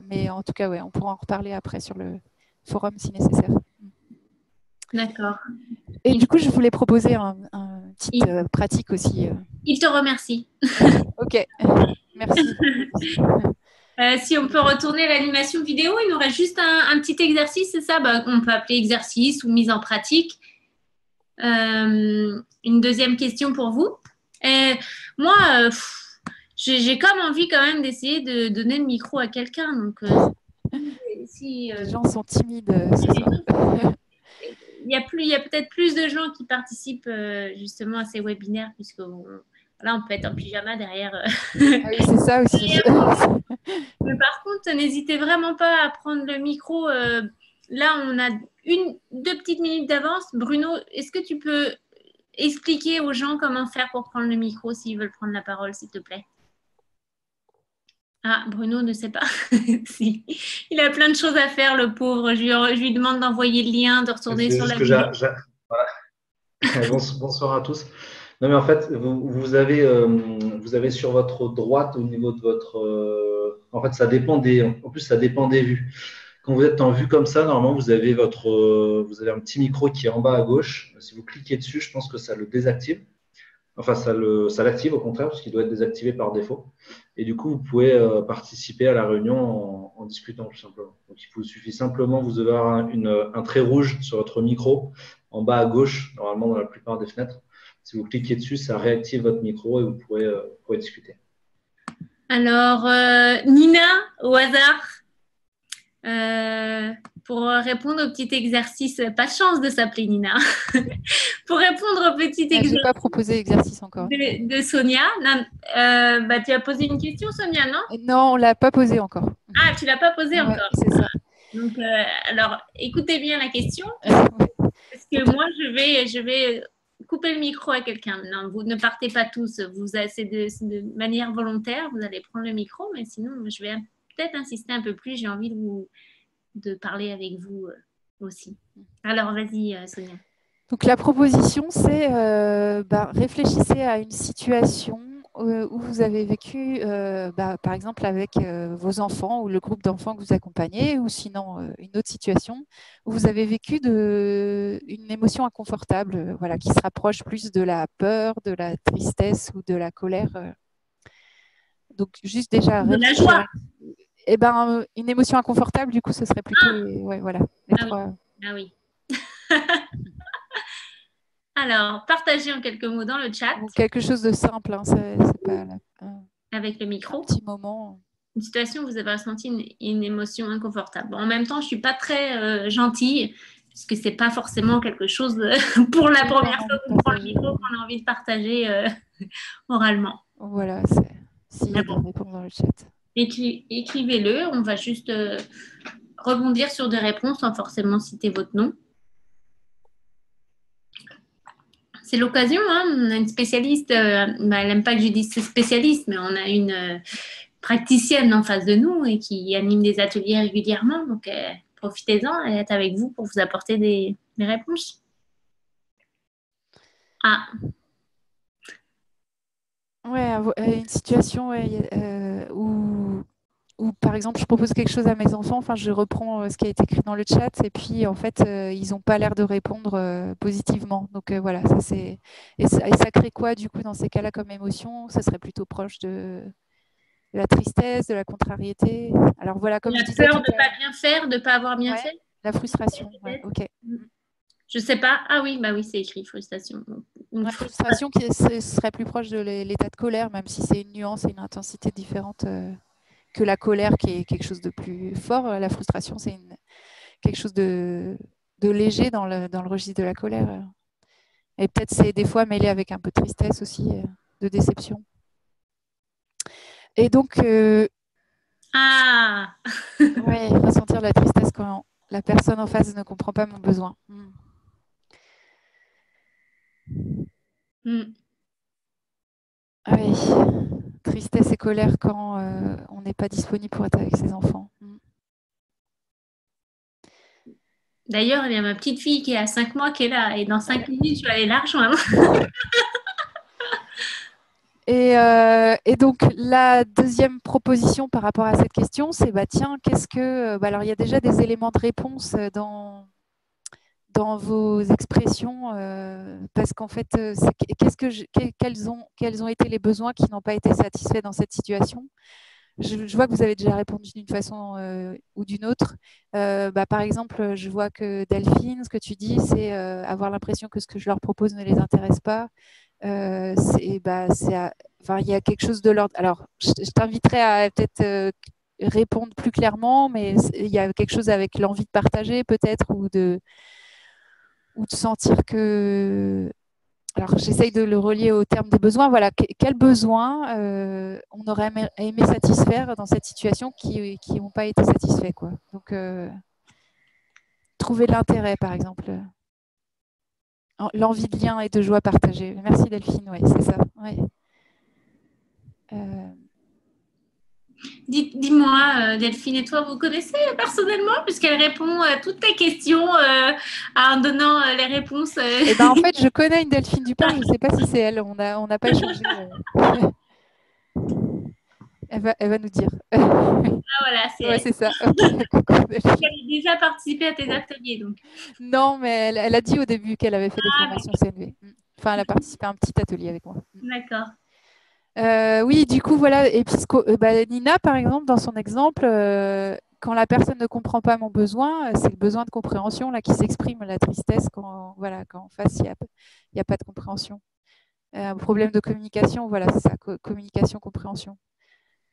mais en tout cas, ouais, on pourra en reparler après sur le forum si nécessaire. D'accord. Et du coup, je voulais proposer un petite pratique aussi. Il te remercie. Ok, merci. Si on peut retourner à l'animation vidéo, il nous reste juste un petit exercice, c'est ça? On peut appeler exercice ou mise en pratique. Une deuxième question pour vous. Moi, j'ai comme envie quand même d'essayer de donner le micro à quelqu'un. Donc, les gens sont timides ce soir. Il y a peut-être plus de gens qui participent justement à ces webinaires, puisque là, on peut être en pyjama derrière. Ah oui, c'est ça aussi. Mais par contre, n'hésitez vraiment pas à prendre le micro. Là, on a deux petites minutes d'avance. Bruno, est-ce que tu peux expliquer aux gens comment faire pour prendre le micro s'ils veulent prendre la parole, s'il te plaît? Ah, Bruno ne sait pas. Si. Il a plein de choses à faire, le pauvre. Je lui demande d'envoyer le lien, de retourner C'est sur juste la que vidéo. voilà. Bonsoir à tous. Non, mais en fait, vous avez sur votre droite, au niveau de votre. En fait, ça dépend en plus, ça dépend des vues. Quand vous êtes en vue comme ça, normalement, vous avez un petit micro qui est en bas à gauche. Si vous cliquez dessus, je pense que ça le désactive. Enfin, ça l'active au contraire, parce qu'il doit être désactivé par défaut. Et du coup, vous pouvez participer à la réunion en discutant tout simplement. Donc, il vous suffit simplement, vous avez un trait rouge sur votre micro en bas à gauche, normalement dans la plupart des fenêtres. Si vous cliquez dessus, ça réactive votre micro et vous pourrez discuter. Alors, Nina, au hasard, pour répondre au petit exercice, pas de chance de s'appeler Nina, pour répondre au petit exercice. Je n'ai pas proposé l'exercice encore. De Sonia. Tu as posé une question, Sonia, non? Non, on ne l'a pas posé encore. Ah, tu ne l'as pas posée encore. C'est ça. Donc, alors, écoutez bien la question. Parce que moi, je vais couper le micro à quelqu'un. Non, vous ne partez pas tous. C'est de manière volontaire. Vous allez prendre le micro, mais sinon, je vais peut-être insister un peu plus. J'ai envie de parler avec vous aussi. Alors, vas-y, Sonia. Donc, la proposition, c'est réfléchissez à une situation où vous avez vécu, par exemple, avec vos enfants ou le groupe d'enfants que vous accompagnez, ou sinon une autre situation où vous avez vécu une émotion inconfortable, voilà, qui se rapproche plus de la peur, de la tristesse ou de la colère. Donc, juste déjà De la réfléchir. joie. Une émotion inconfortable, du coup, ce serait plutôt les trois. Ah oui. Alors, partagez en quelques mots dans le chat. Ou quelque chose de simple, hein, c'est pas avec le micro. Un petit moment. Une situation où vous avez ressenti une émotion inconfortable. Bon, en même temps, je ne suis pas très gentille, puisque ce n'est pas forcément quelque chose pour la première fois qu'on prend le micro qu'on a envie de partager oralement. Voilà, s'il y a des réponses dans le chat. Écrivez-le, on va juste rebondir sur des réponses sans forcément citer votre nom. C'est l'occasion, hein. On a une spécialiste, elle n'aime pas que je dise spécialiste, mais on a une praticienne en face de nous et qui anime des ateliers régulièrement. Donc, profitez-en, elle est avec vous pour vous apporter des réponses. Ah. Ouais, une situation où ou par exemple, je propose quelque chose à mes enfants, enfin, je reprends ce qui a été écrit dans le chat, et puis en fait, ils n'ont pas l'air de répondre positivement. Donc voilà, ça c'est. Et ça crée quoi du coup dans ces cas-là comme émotion? Ça serait plutôt proche de la tristesse, de la contrariété. Alors voilà, comme je La disais peur tout de ne à l'heure, pas bien faire, de ne pas avoir bien ouais, fait, la frustration, ouais, peut-être. ok. Je sais pas. Ah oui, bah oui, c'est écrit frustration. Donc, La frustration qui serait plus proche de l'état de colère, même si c'est une nuance et une intensité différente que la colère qui est quelque chose de plus fort. La frustration, c'est quelque chose de léger dans le registre de la colère. Et peut-être c'est des fois mêlé avec un peu de tristesse aussi, de déception. Et donc, ah, ouais, ressentir la tristesse quand la personne en face ne comprend pas mon besoin. Hmm. Ah oui, tristesse et colère quand on n'est pas disponible pour être avec ses enfants. D'ailleurs, il y a ma petite fille qui a 5 mois qui est là et dans 5 minutes, je vais aller la rejoindre. Et donc, la deuxième proposition par rapport à cette question, c'est bah, tiens, qu'est-ce que. Bah, alors, il y a déjà des éléments de réponse dans vos expressions, parce qu'en fait, quels ont été les besoins qui n'ont pas été satisfaits dans cette situation? Je vois que vous avez déjà répondu d'une façon ou d'une autre. Bah, par exemple, je vois que Delphine, ce que tu dis, c'est avoir l'impression que ce que je leur propose ne les intéresse pas. Enfin, il y a quelque chose de l'ordre. Alors, je t'inviterai à peut-être répondre plus clairement, mais il y a quelque chose avec l'envie de partager peut-être ou de sentir que. Alors, j'essaye de le relier au terme des besoins. Voilà, quels besoins on aurait aimé satisfaire dans cette situation qui n'ont pas été satisfaits, quoi. Donc, trouver de l'intérêt, par exemple. L'envie de lien et de joie partagée. Merci Delphine, oui, c'est ça. Ouais. Dis-moi, Delphine, et toi, vous connaissez personnellement, puisqu'elle répond à toutes tes questions en donnant les réponses. Et ben, en fait, je connais une Delphine Dupin, je ne sais pas si c'est elle, on n'a pas échangé. Elle va nous dire. Ah, voilà, c'est Ouais, elle. c'est ça. Okay. Elle a déjà participé à tes ateliers, donc. Non, mais elle a dit au début qu'elle avait fait des Ah, formations CNV. Enfin, elle a participé à un petit atelier avec moi. d'accord. Oui, du coup, voilà. Et puis, Nina, par exemple, dans son exemple, quand la personne ne comprend pas mon besoin, c'est le besoin de compréhension là, qui s'exprime, la tristesse, voilà, quand en face, il y a pas de compréhension. Un problème de communication, voilà, c'est ça, communication, compréhension.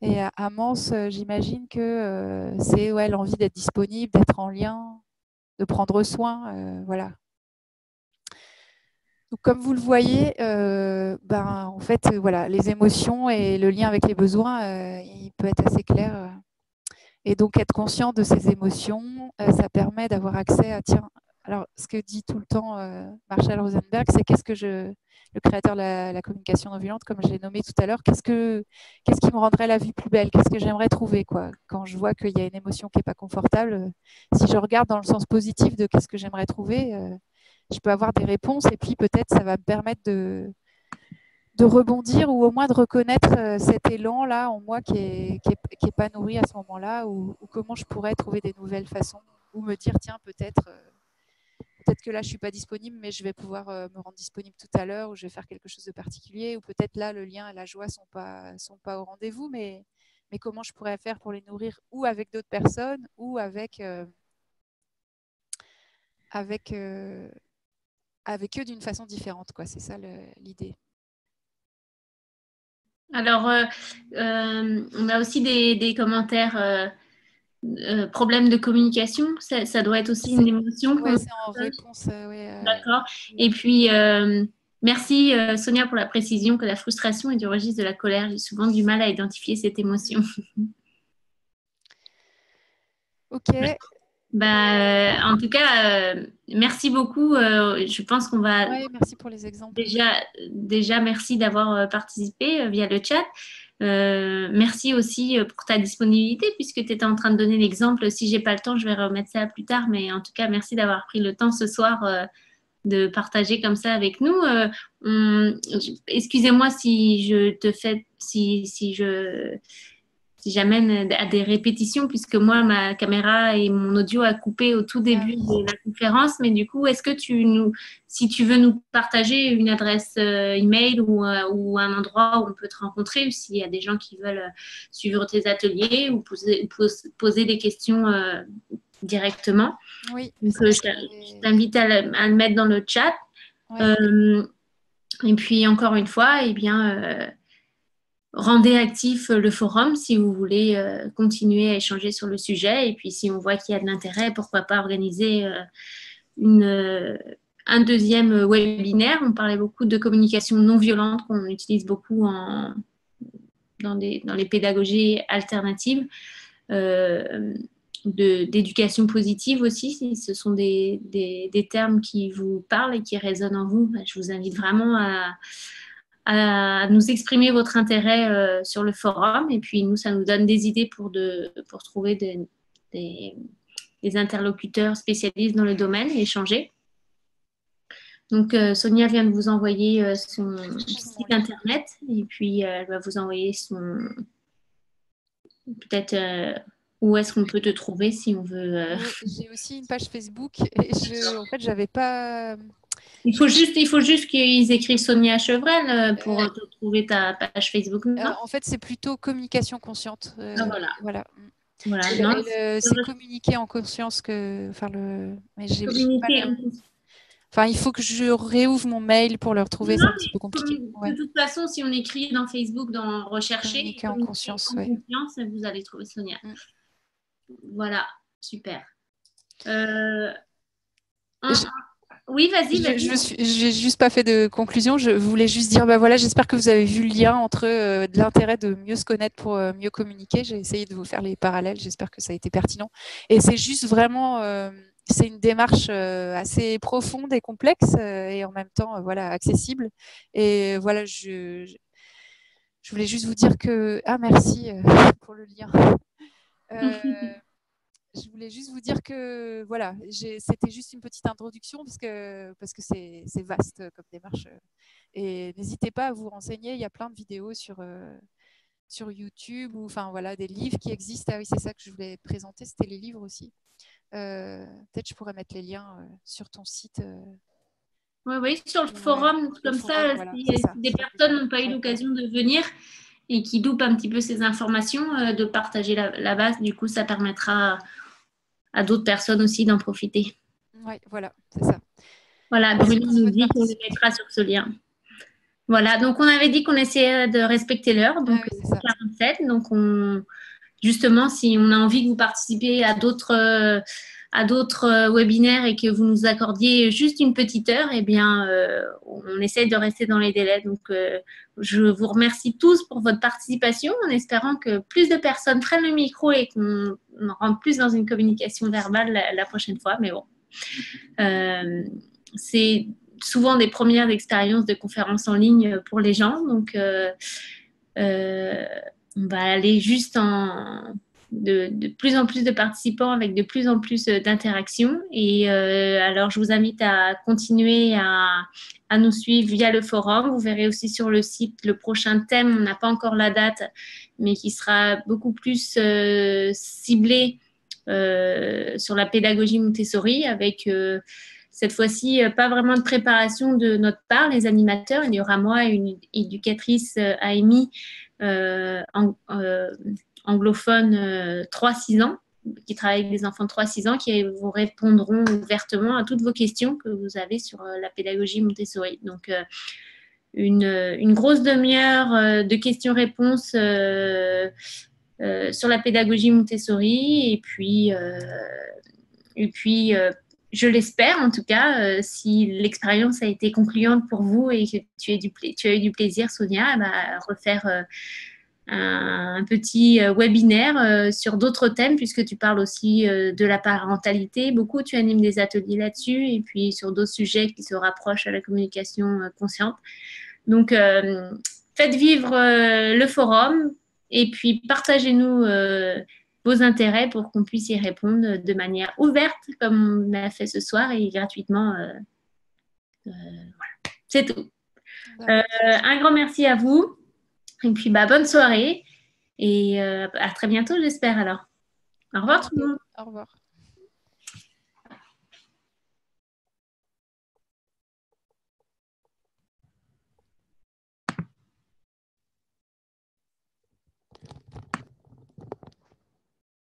Et à Mans, j'imagine que c'est ouais, l'envie d'être disponible, d'être en lien, de prendre soin, voilà. Donc, comme vous le voyez, en fait, voilà, les émotions et le lien avec les besoins, il peut être assez clair. Et donc, être conscient de ces émotions, ça permet d'avoir accès à, tiens, alors ce que dit tout le temps Marshall Rosenberg, c'est le créateur de la communication non violente, comme je l'ai nommé tout à l'heure, qu'est-ce qui me rendrait la vie plus belle? Qu'est-ce que j'aimerais trouver, quoi? Quand je vois qu'il y a une émotion qui n'est pas confortable, si je regarde dans le sens positif de qu'est-ce que j'aimerais trouver, je peux avoir des réponses et puis peut-être ça va me permettre de rebondir ou au moins de reconnaître cet élan-là en moi qui est pas nourri à ce moment-là ou comment je pourrais trouver des nouvelles façons ou me dire, tiens, peut-être que là, je ne suis pas disponible, mais je vais pouvoir me rendre disponible tout à l'heure ou je vais faire quelque chose de particulier ou peut-être là, le lien et la joie ne sont pas au rendez-vous, mais comment je pourrais faire pour les nourrir ou avec d'autres personnes ou avec eux d'une façon différente, quoi. C'est ça l'idée. Alors, on a aussi des commentaires. Problème de communication, ça doit être aussi une émotion. Oui, c'est en réponse. D'accord. Et puis, merci Sonia pour la précision que la frustration est du registre de la colère. J'ai souvent du mal à identifier cette émotion. Ok. En tout cas, merci beaucoup. Je pense qu'on va merci pour les exemples. déjà merci d'avoir participé via le chat. Merci aussi pour ta disponibilité puisque tu étais en train de donner l'exemple. Si j'ai pas le temps, je vais remettre ça plus tard. Mais en tout cas, merci d'avoir pris le temps ce soir de partager comme ça avec nous. Excusez-moi si je te fais, si si j'amène à des répétitions, puisque moi, ma caméra et mon audio a coupé au tout début de la conférence. Mais du coup, est-ce que si tu veux nous partager une adresse email ou un endroit où on peut te rencontrer, ou s'il y a des gens qui veulent suivre tes ateliers ou poser des questions directement. Oui. Donc, je t'invite à le mettre dans le chat. Ouais. Et puis, encore une fois, eh bien, rendez actif le forum si vous voulez continuer à échanger sur le sujet. Et puis, si on voit qu'il y a de l'intérêt, pourquoi pas organiser un deuxième webinaire. On parlait beaucoup de communication non violente qu'on utilise beaucoup dans les pédagogies alternatives. D'éducation positive aussi, si ce sont des termes qui vous parlent et qui résonnent en vous, je vous invite vraiment à nous exprimer votre intérêt sur le forum. Et puis nous, ça nous donne des idées pour trouver des interlocuteurs spécialistes dans le domaine et échanger. Donc Sonia vient de vous envoyer son site internet et puis elle va vous envoyer peut-être où est-ce qu'on peut te trouver si on veut. J'ai aussi une page Facebook et en fait, j'avais pas. Il faut juste qu'ils écrivent Sonia Chevrel pour te trouver ta page Facebook. En fait, c'est plutôt communication consciente. Voilà. C'est communiquer en conscience que. Mais j'ai communiquer en conscience. Enfin, il faut que je réouvre mon mail pour le retrouver, c'est un petit peu compliqué. De toute façon, si on écrit dans Facebook, dans rechercher, communiquer en conscience, vous allez trouver Sonia. Voilà, super. Oui, vas-y. Je n'ai juste pas fait de conclusion. Je voulais juste dire, j'espère que vous avez vu le lien entre de l'intérêt de mieux se connaître pour mieux communiquer. J'ai essayé de vous faire les parallèles. J'espère que ça a été pertinent. Et c'est juste vraiment, c'est une démarche assez profonde et complexe et en même temps, accessible. Et voilà, je voulais juste vous dire que, merci pour le lien. Je voulais juste vous dire que c'était juste une petite introduction parce que c'est vaste comme démarche. Et n'hésitez pas à vous renseigner. Il y a plein de vidéos sur YouTube ou des livres qui existent. Ah oui, c'est ça que je voulais présenter. C'était les livres aussi. Peut-être je pourrais mettre les liens sur ton site. Oui, sur le forum, comme ça, si des personnes n'ont pas eu l'occasion de venir et qui loupent un petit peu ces informations, de partager la base. Du coup, ça permettra à d'autres personnes aussi d'en profiter. Oui, voilà, c'est ça. Voilà, Bruno nous dit qu'on le mettra sur ce lien. Voilà, donc on avait dit qu'on essayait de respecter l'heure, donc 47. Donc justement, si on a envie que vous participiez à d'autres webinaires et que vous nous accordiez juste une petite heure, eh bien, on essaie de rester dans les délais. Donc, je vous remercie tous pour votre participation en espérant que plus de personnes prennent le micro et qu'on rentre plus dans une communication verbale la prochaine fois. Mais bon, c'est souvent des premières expériences de conférences en ligne pour les gens. Donc, on va aller juste de plus en plus de participants avec de plus en plus d'interactions. Et alors, je vous invite à continuer à nous suivre via le forum. Vous verrez aussi sur le site le prochain thème. On n'a pas encore la date, mais qui sera beaucoup plus ciblé sur la pédagogie Montessori avec cette fois-ci, pas vraiment de préparation de notre part, les animateurs. Il y aura moi et une éducatrice, Amy, anglophone 3-6 ans, qui travaille avec des enfants de 3-6 ans, qui vous répondront ouvertement à toutes vos questions que vous avez sur la pédagogie Montessori. Donc, une grosse demi-heure de questions-réponses sur la pédagogie Montessori. Et puis je l'espère en tout cas, si l'expérience a été concluante pour vous et que tu as eu du plaisir, Sonia, à refaire un petit webinaire sur d'autres thèmes, puisque tu parles aussi de la parentalité. Beaucoup, tu animes des ateliers là-dessus et puis sur d'autres sujets qui se rapprochent à la communication consciente. Donc, faites vivre le forum et puis partagez-nous vos intérêts pour qu'on puisse y répondre de manière ouverte, comme on a fait ce soir, et gratuitement. Voilà. C'est tout. Un grand merci à vous. Et puis, bonne soirée. Et à très bientôt, j'espère alors. Au revoir tout le monde. Au revoir.